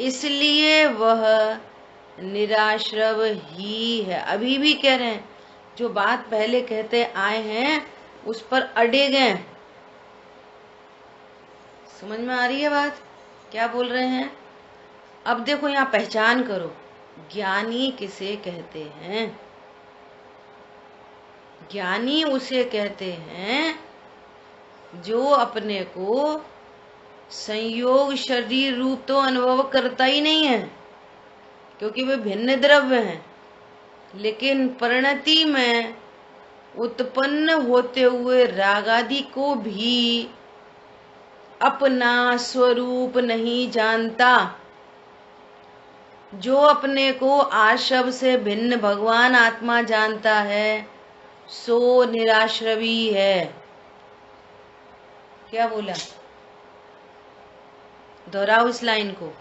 इसलिए वह निराश्रव ही है। अभी भी कह रहे हैं, जो बात पहले कहते आए हैं उस पर अड़े गए। समझ में आ रही है बात क्या बोल रहे हैं? अब देखो यहाँ पहचान करो, ज्ञानी किसे कहते हैं? ज्ञानी उसे कहते हैं जो अपने को संयोग शरीर रूप तो अनुभव करता ही नहीं है, क्योंकि वे भिन्न द्रव्य हैं, लेकिन परिणति में उत्पन्न होते हुए राग आदि को भी अपना स्वरूप नहीं जानता। जो अपने को आश्रव से भिन्न भगवान आत्मा जानता है सो निराश्रवी है। क्या बोला? दोहराओ इस लाइन को।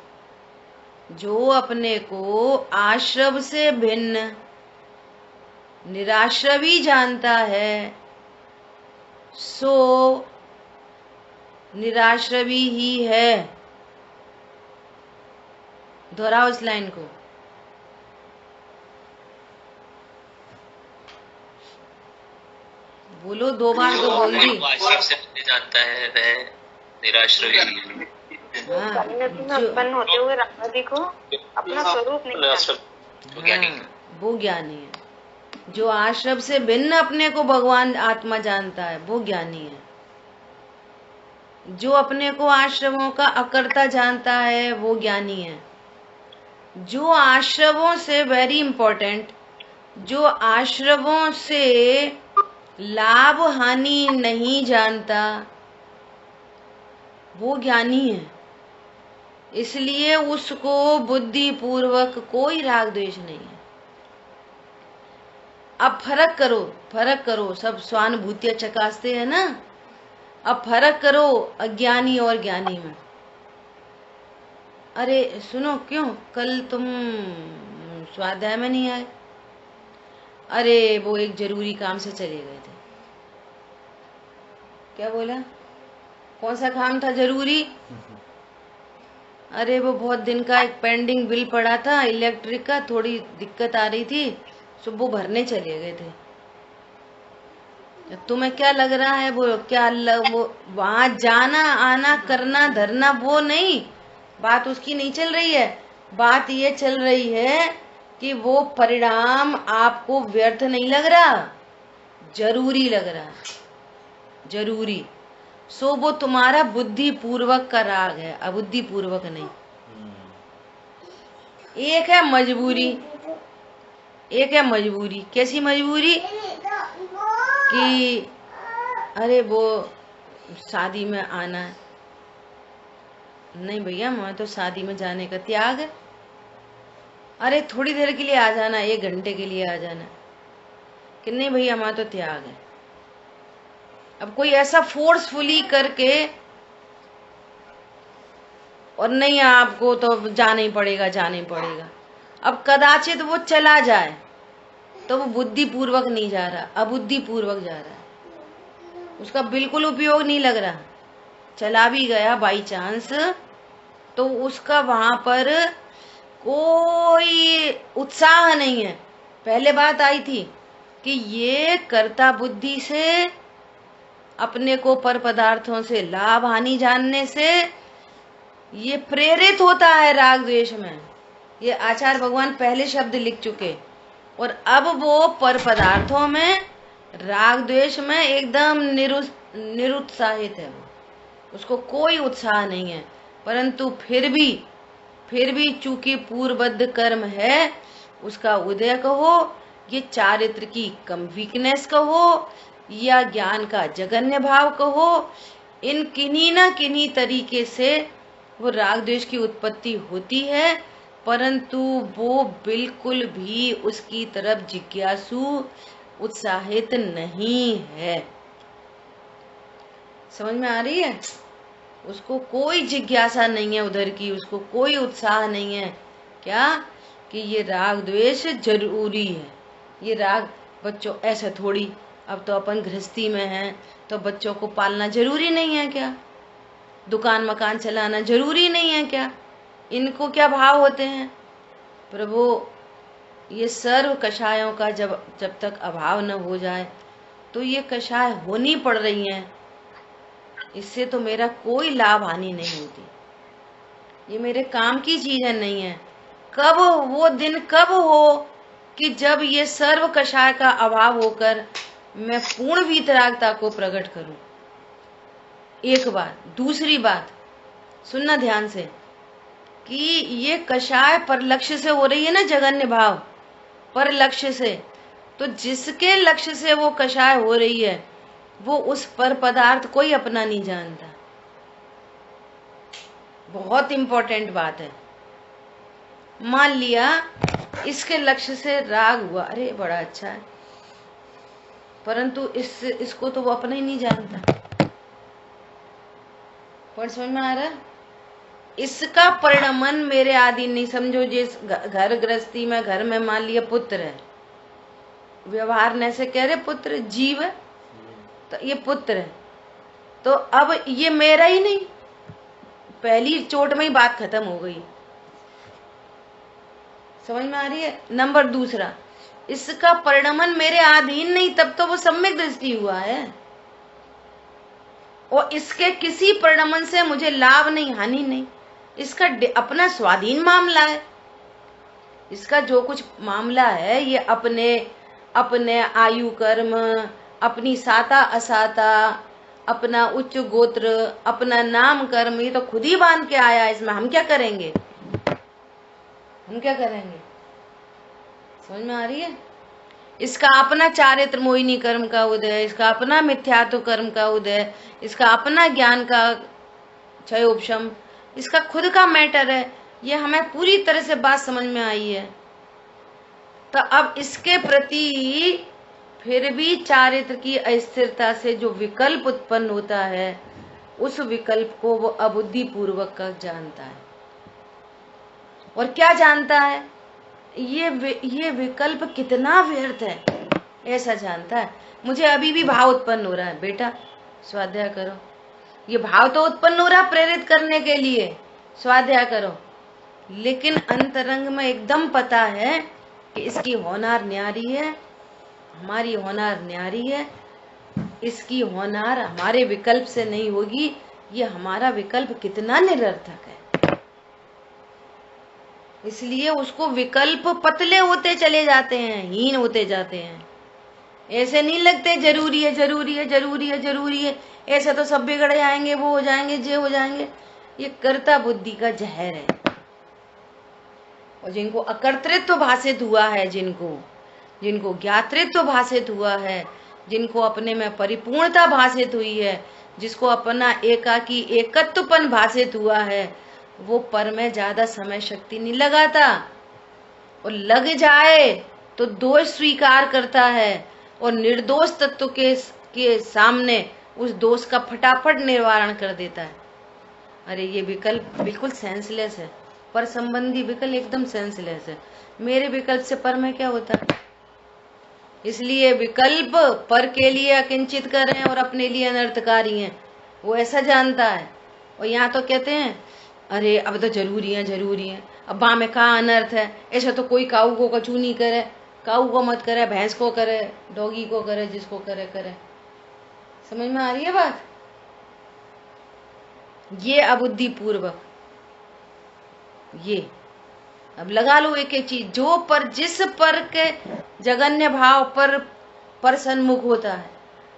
जो अपने को आश्रव से भिन्न निराश्रवी जानता है सो निराश्रवी ही है। दोहराओ इस लाइन को। बोलो, दो बार तो बोल दी। आश्रम से जानता है वह निराश्रवी है। हाँ, उत्पन्न होते हुए राग आदि को अपना स्वरूप नहीं जानता, वो ज्ञानी है। जो आश्रम से भिन्न अपने को भगवान आत्मा जानता है वो ज्ञानी है। जो अपने को आश्रमों का अकर्ता जानता है वो ज्ञानी है। जो आश्रमों से, वेरी इंपॉर्टेंट, जो आश्रमों से लाभ हानि नहीं जानता वो ज्ञानी है। इसलिए उसको बुद्धि पूर्वक कोई राग द्वेष नहीं है। अब फर्क करो, सब स्वानुभूतियां चकासते हैं ना। अब फर्क करो अज्ञानी और ज्ञानी में। अरे सुनो, क्यों कल तुम स्वाध्याय में नहीं आए? अरे वो एक जरूरी काम से चले गए थे। क्या बोला? कौन सा काम था जरूरी? अरे वो बहुत दिन का एक पेंडिंग बिल पड़ा था इलेक्ट्रिक का, थोड़ी दिक्कत आ रही थी, सो वो भरने चले गए थे। तुम्हें क्या लग रहा है वो वो वहां जाना आना करना धरना वो नहीं, बात उसकी नहीं चल रही है। बात ये चल रही है कि वो परिणाम आपको व्यर्थ नहीं लग रहा, जरूरी लग रहा है, जरूरी। सो वो तुम्हारा बुद्धि पूर्वक का राग है, अबुद्धि पूर्वक नहीं। एक है मजबूरी, एक है मजबूरी। कैसी मजबूरी? कि अरे वो शादी में आना है। नहीं भैया, मैं तो शादी में जाने का त्याग है। अरे थोड़ी देर के लिए आ जाना, 1 घंटे के लिए आ जाना। कि नहीं भैया, मैं तो त्याग है। अब कोई ऐसा फोर्सफुली करके, और नहीं आपको तो जाना ही पड़ेगा, जाना ही पड़ेगा। अब कदाचित वो चला जाए तो वो बुद्धि पूर्वक नहीं जा रहा, अबुद्धि पूर्वक जा रहा है। उसका बिल्कुल उपयोग नहीं लग रहा। चला भी गया बाई चांस तो उसका वहां पर कोई उत्साह नहीं है। पहले बात आई थी कि ये कर्ता बुद्धि से, अपने को पर पदार्थों से लाभ हानि जानने से ये प्रेरित होता है राग द्वेष में। ये आचार्य भगवान पहले शब्द लिख चुके, और अब वो पर पदार्थों में, राग द्वेष में एकदम निरुत्साहित है। उसको कोई उत्साह नहीं है। परंतु फिर भी चूंकि पूर्वबद्ध कर्म है, उसका उदय कहो, ये चारित्र की कम वीकनेस कहो, या ज्ञान का जगन्य भाव कहो, इन किन्हीं न किन्हीं तरीके से वो राग द्वेष की उत्पत्ति होती है। परंतु वो बिल्कुल भी उसकी तरफ जिज्ञासु, उत्साहित नहीं है। समझ में आ रही है? उसको कोई जिज्ञासा नहीं है उधर की, उसको कोई उत्साह नहीं है। क्या कि ये राग द्वेष जरूरी है। ये राग बच्चों ऐसा थोड़ी, अब तो अपन गृहस्थी में हैं तो बच्चों को पालना जरूरी नहीं है क्या? दुकान मकान चलाना जरूरी नहीं है क्या? इनको क्या भाव होते हैं? प्रभु ये सर्व कषायों का जब तक अभाव न हो जाए तो ये कषाय होनी पड़ रही हैं। इससे तो मेरा कोई लाभ हानि नहीं होती, ये मेरे काम की चीजें नहीं है। कब वो दिन कब हो कि जब ये सर्व कषाय का अभाव होकर मैं पूर्ण वीतरागता को प्रकट करूं। एक बात। दूसरी बात सुनना ध्यान से कि ये कषाय पर लक्ष्य से हो रही है ना, जगन्य भाव पर लक्ष्य से। तो जिसके लक्ष्य से वो कषाय हो रही है वो उस पर पदार्थ कोई अपना नहीं जानता। बहुत इंपॉर्टेंट बात है। मान लिया इसके लक्ष्य से राग हुआ, अरे बड़ा अच्छा है, परंतु इसको तो वो अपना ही नहीं जानता। पर समझ में आ रहा है? इसका परिणमन मेरे आदि नहीं। समझो जिस घर गृहस्थी में, घर में मान लिया पुत्र है, व्यवहार ने से कह रहे पुत्र जीव है, तो ये पुत्र है, तो अब ये मेरा ही नहीं। पहली चोट में ही बात खत्म हो गई। समझ में आ रही है? नंबर दूसरा, इसका परिणमन मेरे अधीन नहीं, तब तो वो सम्यक दृष्टि हुआ है और इसके किसी परिणमन से मुझे लाभ नहीं हानि नहीं। इसका अपना स्वाधीन मामला है। इसका जो कुछ मामला है ये अपने आयु कर्म, अपनी साता असाता, अपना उच्च गोत्र, अपना नाम कर्म, ये तो खुद ही बांध के आया। इसमें हम क्या करेंगे? हम क्या करेंगे? समझ में आ रही है? इसका अपना चारित्र मोहिनी कर्म का उदय, इसका अपना मिथ्यात्व कर्म का उदय, इसका अपना ज्ञान का क्षय उपशम, इसका खुद का मैटर है। ये हमें पूरी तरह से बात समझ में आई है। तो अब इसके प्रति फिर भी चारित्र की अस्थिरता से जो विकल्प उत्पन्न होता है, उस विकल्प को वो अबुद्धि पूर्वक का जानता है। और क्या जानता है? ये विकल्प कितना व्यर्थ है, ऐसा जानता है। मुझे अभी भी भाव उत्पन्न हो रहा है, बेटा स्वाध्याय करो। ये भाव तो उत्पन्न हो रहा है प्रेरित करने के लिए, स्वाध्याय करो, लेकिन अंतरंग में एकदम पता है कि इसकी होनार न्यारी है, हमारी होनार न्यारी है। इसकी होनार हमारे विकल्प से नहीं होगी। ये हमारा विकल्प कितना निरर्थक है। इसलिए उसको विकल्प पतले होते चले जाते हैं, हीन होते जाते हैं। ऐसे नहीं लगते जरूरी है जरूरी है जरूरी है जरूरी है, ऐसे तो सब बिगड़ जाएंगे, वो हो जाएंगे, जे हो जाएंगे। ये कर्ता बुद्धि का जहर है। और जिनको अकर्तृत्व भाषित हुआ है, जिनको ज्ञातृत्व भाषित हुआ है, जिनको अपने में परिपूर्णता भाषित हुई है, जिसको अपना एकाकी एकत्वपन भाषित हुआ है, वो पर में ज्यादा समय शक्ति नहीं लगाता। और लग जाए तो दोष स्वीकार करता है और निर्दोष तत्व के सामने उस दोष का फटाफट निवारण कर देता है। अरे ये विकल्प बिल्कुल सेंसलेस है, पर संबंधी विकल्प एकदम सेंसलेस है। मेरे विकल्प से पर में क्या होता है? इसलिए विकल्प पर के लिए अकिंचित कर रहे हैं और अपने लिए अनर्थकारी हैं, वो ऐसा जानता है। और यहाँ तो कहते हैं अरे अब तो जरूरी है, अब बा में कहाँ अनर्थ है। ऐसा तो कोई काऊ को कछू नहीं करे, काऊ को मत करे, भैंस को करे, डॉगी को करे, जिसको करे करे। समझ में आ रही है बात? ये अबुद्धि पूर्वक, ये अब लगा लो एक एक चीज, जो पर जिस पर के जगन्य भाव पर सन्मुख होता है।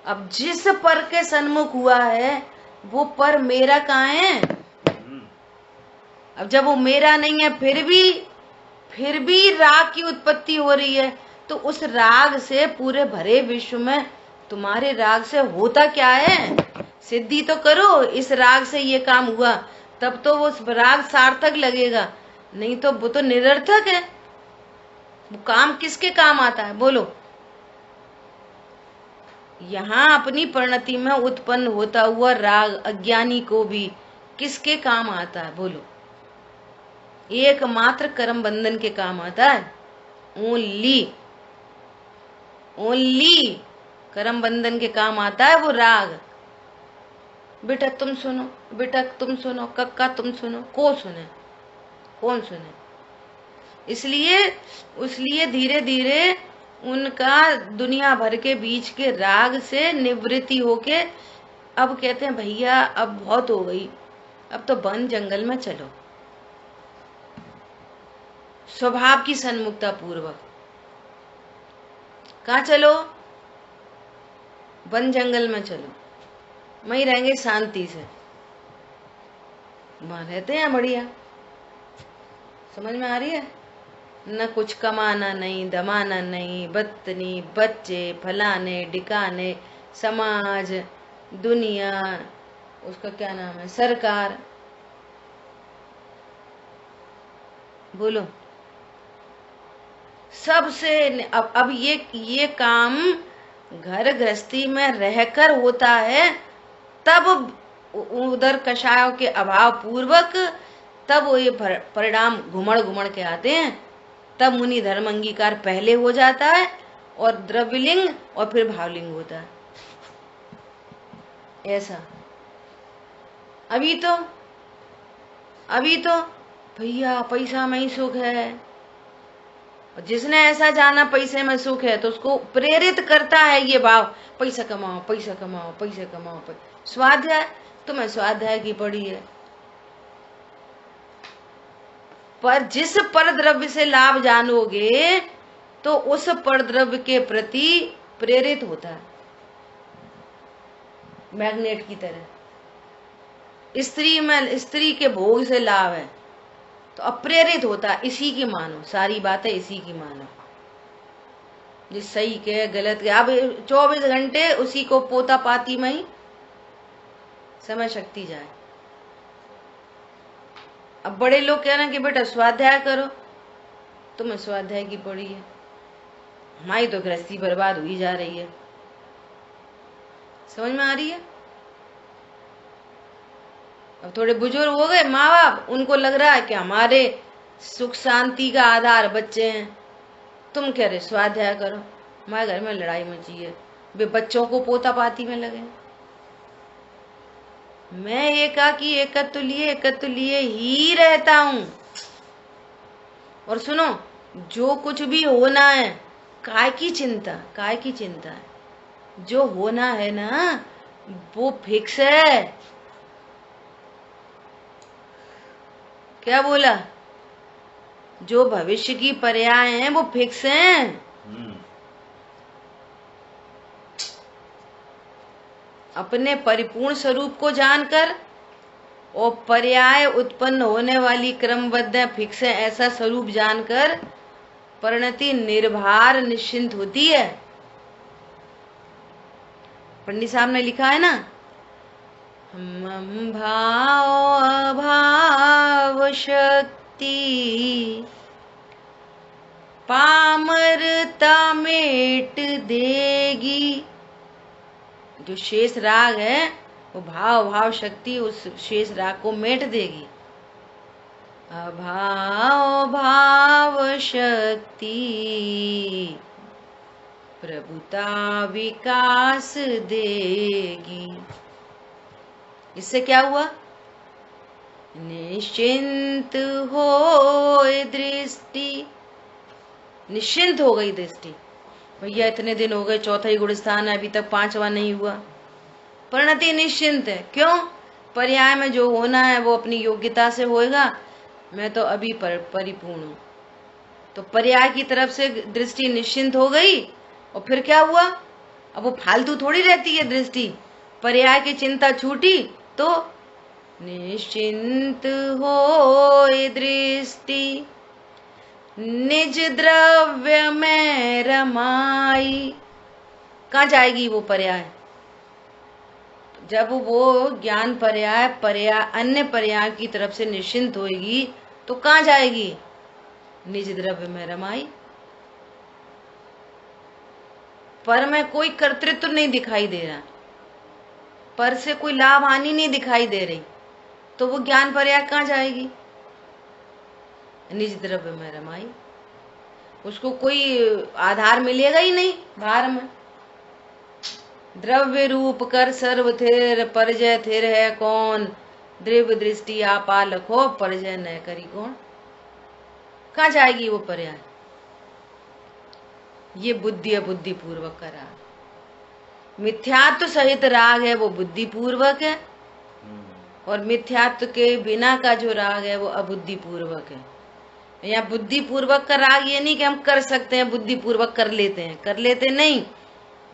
अब जिस पर के सन्मुख हुआ है वो पर मेरा कहाँ है? अब जब वो मेरा नहीं है फिर भी राग की उत्पत्ति हो रही है, तो उस राग से पूरे भरे विश्व में तुम्हारे राग से होता क्या है? सिद्धि तो करो, इस राग से ये काम हुआ, तब तो वो राग सार्थक लगेगा, नहीं तो वो तो निरर्थक है। वो काम किसके काम आता है बोलो? यहाँ अपनी परिणति में उत्पन्न होता हुआ राग अज्ञानी को भी किसके काम आता है बोलो? एकमात्र कर्म बंधन के काम आता है। ओनली कर्म बंधन के काम आता है वो राग। बेटा तुम सुनो, बेटा तुम सुनो, कक्का तुम सुनो, कौन सुने? इसलिए धीरे धीरे उनका दुनिया भर के बीच के राग से निवृत्ति होके अब कहते हैं भैया अब बहुत हो गई, अब तो वन जंगल में चलो, स्वभाव की सन्मुखता पूर्वक। कहाँ चलो? वन जंगल में चलो, वहीं रहेंगे शांति से, वहां रहते हैं बढ़िया। समझ में आ रही है? न कुछ कमाना नहीं, दमाना नहीं, बत्तनी, बच्चे, फलाने डिकाने, समाज, दुनिया, उसका क्या नाम है, सरकार, बोलो सबसे। अब ये काम घर गृहस्थी में रहकर होता है, तब उधर कषायों के अभाव पूर्वक तब वो ये परिणाम घुमड़ के आते हैं। तब मुनि धर्म अंगीकार पहले हो जाता है और द्रव्यलिंग और फिर भावलिंग होता है। ऐसा अभी तो भैया पैसा में ही सुख है। जिसने ऐसा जाना पैसे में सुख है तो उसको प्रेरित करता है ये भाव, पैसा कमाओ, पैसा कमाओ, पैसा कमाओ। स्वाध्याय, तुम्हें स्वाध्याय की पड़ी है, पर जिस पर द्रव्य से लाभ जानोगे तो उस पर द्रव्य के प्रति प्रेरित होता है, मैग्नेट की तरह। स्त्री के भोग से लाभ है तो अप्रेरित होता है, इसी की मानो, सारी बातें इसी की मानो। जिस सही के गलत के, अब 24 घंटे उसी को पोता पाती में ही समय शक्ति जाए। अब बड़े लोग कह रहे हैं कि बेटा स्वाध्याय करो, तुम्हें स्वाध्याय की पड़ी है, हमारी तो गृहस्थी बर्बाद हुई जा रही है। समझ में आ रही है? अब थोड़े बुजुर्ग हो गए माँ बाप, उनको लग रहा है कि हमारे सुख शांति का आधार बच्चे हैं, तुम कह रहे स्वाध्याय करो, हमारे घर में लड़ाई मची है, वे बच्चों को पोता पाती में लगे। मैं एकाकी एकत्व लिए ही रहता हूं। और सुनो, जो कुछ भी होना है, काय की चिंता है? जो होना है ना वो फिक्स है। क्या बोला? जो भविष्य की पर्याय हैं वो फिक्स हैं। अपने परिपूर्ण स्वरूप को जानकर और पर्याय उत्पन्न होने वाली क्रमबद्ध फिक्स है ऐसा स्वरूप जानकर परिणति निर्भर निश्चिंत होती है। पंडित साहब ने लिखा है ना, मम भाव अभाव शक्ति पामरता मेट देगी। जो शेष राग है वो भाव शक्ति उस शेष राग को मेट देगी। अभाव भाव शक्ति प्रभुता विकास देगी। इससे क्या हुआ? निश्चिंत हो दृष्टि, निश्चिंत हो गई दृष्टि। भैया इतने दिन हो गए, चौथा ही गुणस्थान है, अभी तक 5वां नहीं हुआ। परिणति निश्चिंत है। क्यों? पर्याय में जो होना है वो अपनी योग्यता से होएगा, मैं तो अभी परिपूर्ण हूं। तो पर्याय की तरफ से दृष्टि निश्चिंत हो गई और फिर क्या हुआ? अब वो फालतू थोड़ी रहती है दृष्टि। पर्याय की चिंता छूटी तो निश्चिंत हो दृष्टि निज द्रव्य में रमाई। कहाँ जाएगी वो पर्याय? जब वो ज्ञान पर्याय अन्य पर्याय की तरफ से निश्चिंत होएगी तो कहाँ जाएगी? निज द्रव्य में रमाई। पर में कोई कर्तृत्व नहीं दिखाई दे रहा, पर से कोई लाभ हानि नहीं दिखाई दे रही, तो वो ज्ञान पर्याय कहाँ जाएगी? निज द्रव्य में रमाई, उसको कोई आधार मिलेगा ही नहीं भार में। द्रव्य रूप कर सर्व थिर, परजय थिर है कौन, द्रव्य दृष्टि आपा लखो, परजय न करी कौन। कहाँ जाएगी वो पर्याय? ये बुद्धि बुद्धि पूर्वक का राग, मिथ्यात्व सहित राग है वो बुद्धि पूर्वक है, और मिथ्यात्व के बिना का जो राग है वो अबुद्धि पूर्वक है। या बुद्धि पूर्वक का राग ये नहीं कि हम कर सकते हैं, बुद्धि पूर्वक कर लेते नहीं,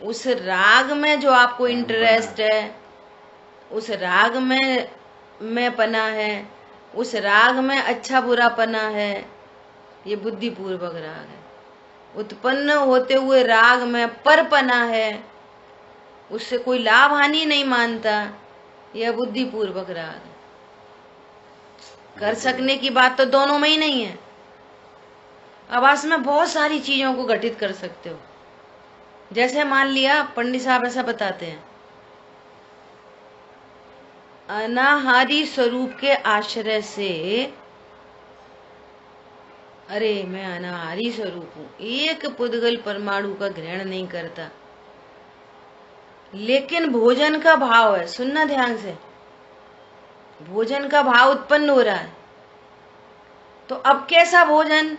उस राग में जो आपको इंटरेस्ट है, उस राग में पना है, उस राग में अच्छा बुरा पना है, ये बुद्धि पूर्वक राग है। उत्पन्न होते हुए राग में परपना है, उससे कोई लाभ हानि नहीं मानता, यह बुद्धि पूर्वक राग है। कर सकने की बात तो दोनों में ही नहीं है। आवास में बहुत सारी चीजों को घटित कर सकते हो। जैसे मान लिया पंडित साहब ऐसा बताते हैं, अनाहारी स्वरूप के आश्रय से, अरे मैं अनाहारी स्वरूप हूं, एक पुद्गल परमाणु का ग्रहण नहीं करता, लेकिन भोजन का भाव है, सुनना ध्यान से, भोजन का भाव उत्पन्न हो रहा है, तो अब कैसा भोजन?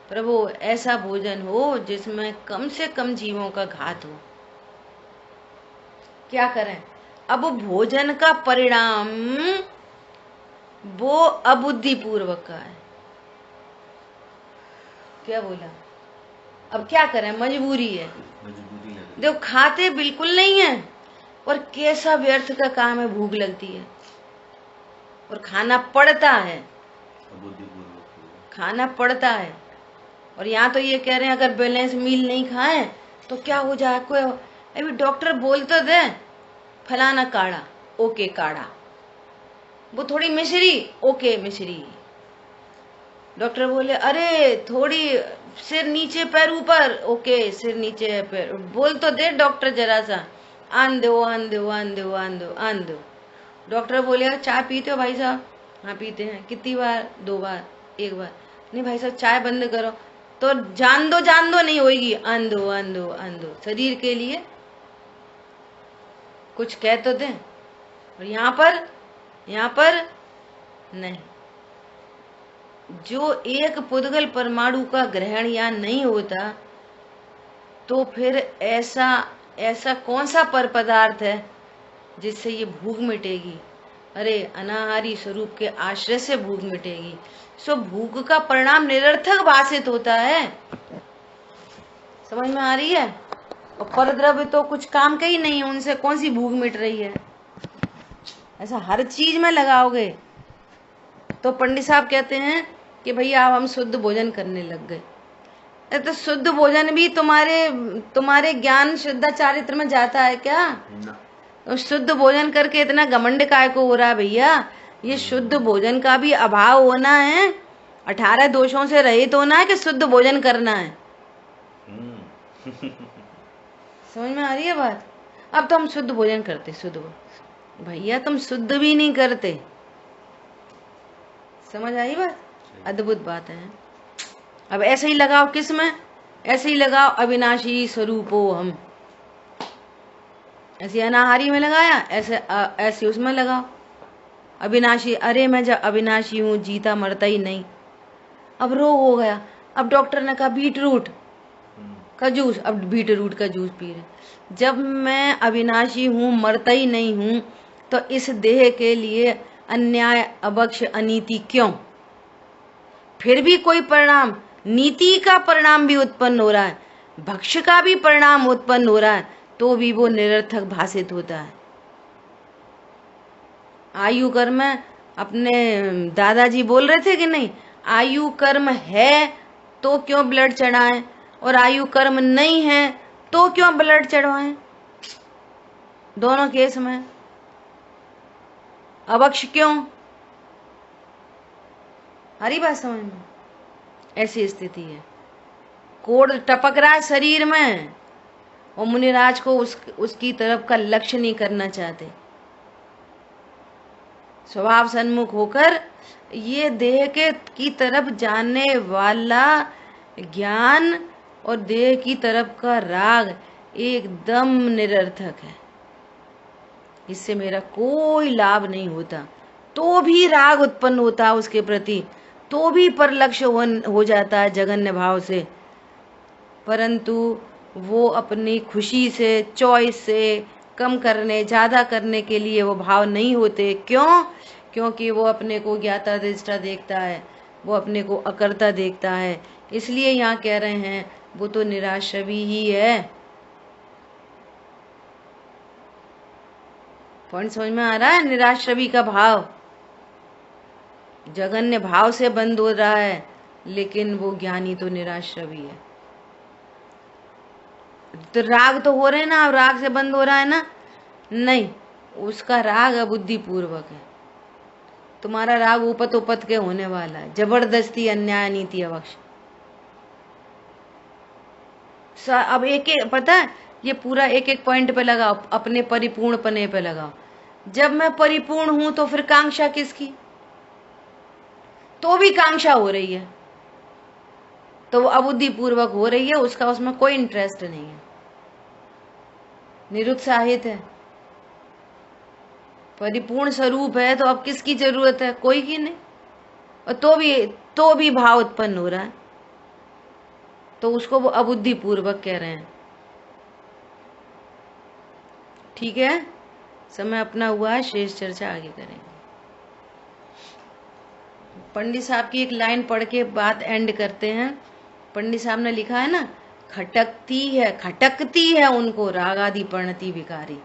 प्रभु ऐसा भोजन हो जिसमें कम से कम जीवों का घात हो। क्या करें? अब भोजन का परिणाम वो अबुद्धि पूर्वक का है। क्या बोला? अब क्या करें, मजबूरी है। देखो खाते बिल्कुल नहीं है, और कैसा व्यर्थ का काम है, भूख लगती है और खाना पड़ता है, खाना पड़ता है। और यहाँ तो ये कह रहे हैं अगर बैलेंस मील नहीं खाएं तो क्या हो जाए, कोई अभी डॉक्टर बोल तो दे फलाना काढ़ा, ओके काढ़ा, वो थोड़ी मिश्री, ओके मिश्री। डॉक्टर बोले अरे थोड़ी सिर नीचे पैर ऊपर, ओके सिर नीचे पैर, बोल तो दे डॉक्टर जरा सा, आन दो आन दो आन दो आन दो आन दो। डॉक्टर बोलेगा चाय पीते हो भाई साहब? हाँ पीते हैं। कितनी बार? 2 बार, 1 बार। नहीं भाई साहब चाय बंद करो, तो जान दो नहीं होगी, आन दो आन दो आन दो। शरीर के लिए कुछ कह तो दे। और यहाँ पर नहीं। जो एक पुद्गल परमाणु का ग्रहण यहाँ नहीं होता, तो फिर ऐसा कौन सा पर पदार्थ है जिससे ये भूख मिटेगी? अरे अनाहारी स्वरूप के आश्रय से भूख मिटेगी। सो भूख का परिणाम निरर्थक भाषित होता है। समझ में आ रही है? और परद्रव्य तो कुछ काम के ही नहीं है, उनसे कौन सी भूख मिट रही है? ऐसा हर चीज में लगाओगे तो पंडित साहब कहते हैं कि भैया अब हम शुद्ध भोजन करने लग गए। तो शुद्ध भोजन भी तुम्हारे ज्ञान शुद्ध चारित्र में जाता है क्या? तो शुद्ध भोजन करके इतना घमंड काय को हो रहा है भैया? ये शुद्ध भोजन का भी अभाव होना है, 18 दोषों से रहित होना है कि शुद्ध भोजन करना है। समझ में आ रही है बात? अब तो हम शुद्ध भोजन करते, शुद्ध भैया तुम शुद्ध भी नहीं करते। समझ आई बात? अद्भुत बात है। अब ऐसे ही लगाओ, किस में? ऐसे ही लगाओ अविनाशी स्वरूपो हम। ऐसे अनाहारी में लगाया, ऐसे उसमें लगाओ अविनाशी। अरे मैं जब अविनाशी हूँ, जीता मरता ही नहीं। अब रोग हो गया, अब डॉक्टर ने कहा बीटरूट का जूस, अब बीटरूट का जूस पी रहे। जब मैं अविनाशी हूँ, मरता ही नहीं हूँ, तो इस देह के लिए अन्याय अभक्ष अनीति क्यों? फिर भी कोई परिणाम, नीति का परिणाम भी उत्पन्न हो रहा है, भक्ष का भी परिणाम उत्पन्न हो रहा है, तो भी वो निरर्थक भाषित होता है। आयु कर्म, अपने दादाजी बोल रहे थे कि नहीं, आयु कर्म है तो क्यों ब्लड चढ़ाएं, और आयु कर्म नहीं है तो क्यों ब्लड चढ़वाएं? दोनों केस में अभक्ष क्यों? हरी बात समझ में? ऐसी स्थिति है। कोड़ टपक रहा है शरीर में, और मुनिराज को उसकी तरफ का लक्ष्य नहीं करना चाहते। स्वभाव सन्मुख होकर ये देह की तरफ जाने वाला ज्ञान और देह की तरफ का राग एकदम निरर्थक है। इससे मेरा कोई लाभ नहीं होता, तो भी राग उत्पन्न होता है उसके प्रति, तो भी परलक्ष्य हो जाता है जघन्य भाव से, परंतु वो अपनी खुशी से, चॉइस से कम करने, ज्यादा करने के लिए वो भाव नहीं होते। क्यों? क्योंकि वो अपने को ज्ञाता दृष्टा देखता है, वो अपने को अकर्ता देखता है। इसलिए यहाँ कह रहे हैं वो तो निराश्रवी ही है। पॉइंट समझ में आ रहा है? निराश्रवी का भाव जघन्य भाव से बंद हो रहा है, लेकिन वो ज्ञानी तो निराश्रवी है। तो राग तो हो रहे हैं ना, राग से बंद हो रहा है ना? नहीं, उसका राग अबुद्धि पूर्वक है। तुम्हारा राग उपत उपत के होने वाला है, जबरदस्ती अन्याय नीति अवक्ष। अब एक एक पता है, ये पूरा एक एक पॉइंट पे लगाओ, अपने परिपूर्ण पने पे लगाओ। जब मैं परिपूर्ण हूं तो फिर कांक्षा किसकी? तो भी कांक्षा हो रही है, तो वो अबुद्धि पूर्वक हो रही है, उसका उसमें कोई इंटरेस्ट नहीं है, निरुत्साहित है। परिपूर्ण स्वरूप है तो अब किसकी जरूरत है? कोई की नहीं। और तो भी भाव उत्पन्न हो रहा है, तो उसको वो अबुद्धि पूर्वक कह रहे हैं। ठीक है, समय अपना हुआ है, शेष चर्चा आगे करेंगे। पंडित साहब की एक लाइन पढ़ के बात एंड करते हैं। पंडित साहब ने लिखा है ना, खटकती है उनको रागादि परिणति विकारी।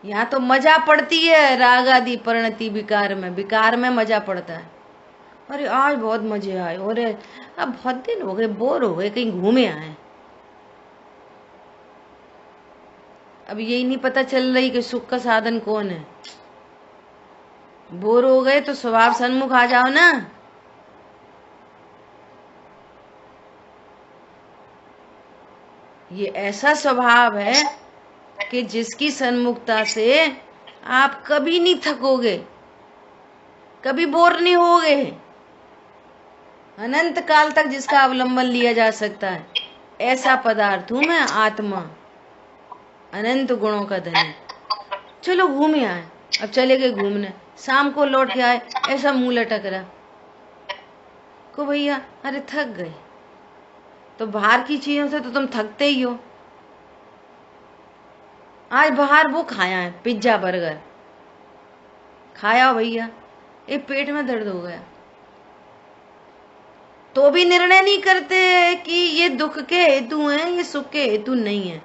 यहाँ तो मजा पड़ती है रागादि परिणति विकार में मजा पड़ता है। अरे आज बहुत मजे आए, अरे अब बहुत दिन हो गए, बोर हो गए, कहीं घूमे आए। अब यही नहीं पता चल रही कि सुख का साधन कौन है। बोर हो गए तो स्वभाव सन्मुख आ जाओ ना। ये ऐसा स्वभाव है कि जिसकी सन्मुखता से आप कभी नहीं थकोगे, कभी बोर नहीं होगे, अनंत काल तक जिसका अवलंबन लिया जा सकता है। ऐसा पदार्थ हूं मैं, आत्मा, अनंत गुणों का धनी। चलो घूमे आए, अब चले गए घूमने, शाम को लौट के आए, ऐसा मुंह लटक रहा को भैया, अरे थक गए। तो बाहर की चीजों से तो तुम थकते ही हो। आज बाहर वो खाया है, पिज्जा बर्गर खाया भैया, एक पेट में दर्द हो गया, तो भी निर्णय नहीं करते कि ये दुख के हेतु हैं, ये सुख के हेतु नहीं है।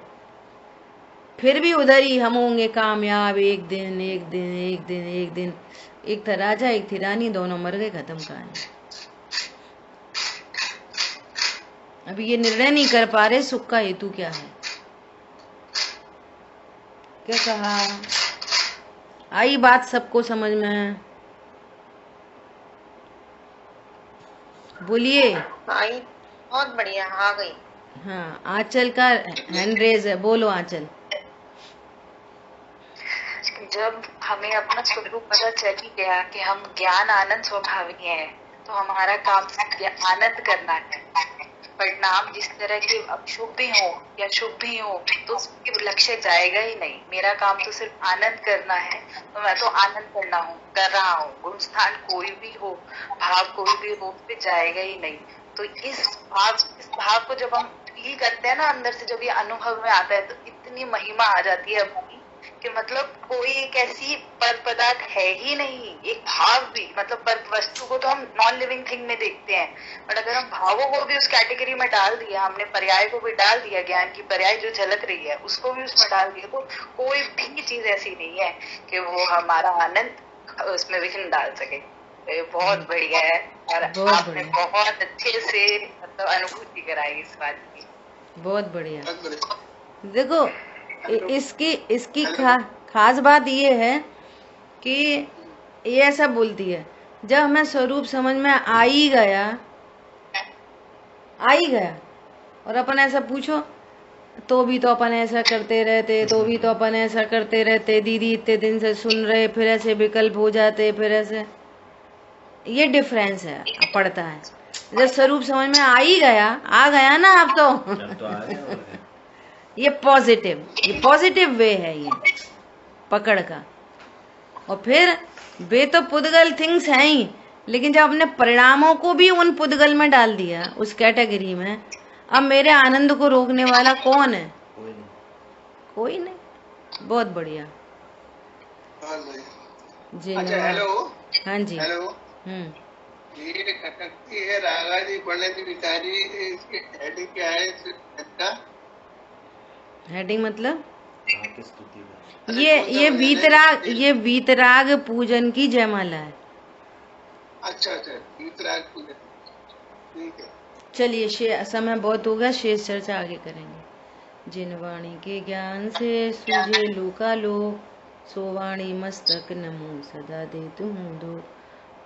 फिर भी उधर ही हम होंगे कामयाब। एक दिन एक था राजा, एक थी रानी, दोनों मर गए, खत्म कहानी। अभी ये निर्णय नहीं कर पा रहे सुख का हेतु क्या है। क्या कहा? आई बात सबको समझ में? बोलिए। आई, बहुत बढ़िया, आ गई। हाँ, आंचल का हैंड रेज है, बोलो आंचल। जब हमें अपना स्वरूप पता चल ही गया कि हम ज्ञान आनंद स्वभावी हैं, तो हमारा काम आनंद करना है। परिणाम जिस तरह के शुभ भी हो या शुभ भी हो, तो उसके लक्ष्य जाएगा ही नहीं। मेरा काम तो सिर्फ आनंद करना है, तो मैं तो आनंद करना हूँ, कर रहा हूँ। गुण स्थान कोई भी हो, भाव कोई भी हो, उस पे जाएगा ही नहीं। तो इस भाव को जब हम फील करते हैं ना, अंदर से जब ये अनुभव में आता है, तो इतनी महिमा आ जाती है अपनी कि मतलब कोई एक ऐसी पर पदार्थ है ही नहीं। एक भाव भी, मतलब पर वस्तु को तो हम नॉन लिविंग थिंग में देखते हैं, बट अगर हम भावों को भी उस कैटेगरी में डाल दिया, हमने पर्याय को भी डाल दिया, ज्ञान की पर्याय जो झलक रही है उसको भी उसमें डाल दिया, तो कोई भी चीज ऐसी नहीं है कि वो हमारा आनंद उसमें विघ्न डाल सके। ये बहुत बढ़िया है, और आपने बहुत अच्छे से मतलब अनुभूति कराई इस बात की। बहुत बढ़िया। देखो इसकी खास बात ये है कि ये ऐसा बोलती है, जब हमें स्वरूप समझ में आ ही गया, और अपन ऐसा पूछो तो भी तो अपन ऐसा करते रहते, तो भी तो अपन ऐसा करते रहते, दीदी इतने दिन से सुन रहे, फिर ऐसे विकल्प हो जाते, फिर ऐसे, ये डिफरेंस है पड़ता है। जब स्वरूप समझ में आ गया ना अब तो जब तो आ गया और क्या। ये पॉजिटिव वे है ये पकड़ का। और फिर वे तो पुद्गल थिंग्स हैं ही, लेकिन जब अपने परिणामों को भी उन पुद्गल में डाल दिया, उस कैटेगरी में, अब मेरे आनंद को रोकने वाला कौन है? कोई नहीं। कोई नहीं। बहुत बढ़िया बहुत बढ़िया। जी। अच्छा, हेलो। हाँ जी। हेलो। ये खटकती है रागाजी पंडित विकारी, इसकी हेडिंग क्या है इसका? हेडिंग मतलब राग की स्तुति का। ये वीतराग पूजन की जयमाला है। अच्छा, वीतराग पूजन, ठीक है। चलिए, समय बहुत होगा, शेष चर्चा आगे करेंगे। जिन वाणी के ज्ञान से सूझे लोकालो, सो वाणी मस्तक नमो सदा दे तुम दो।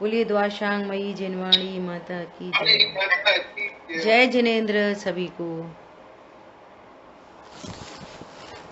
बोलिए द्वाशांग मई जिनवाणी माता की जय। जय जिनेन्द्र सभी को।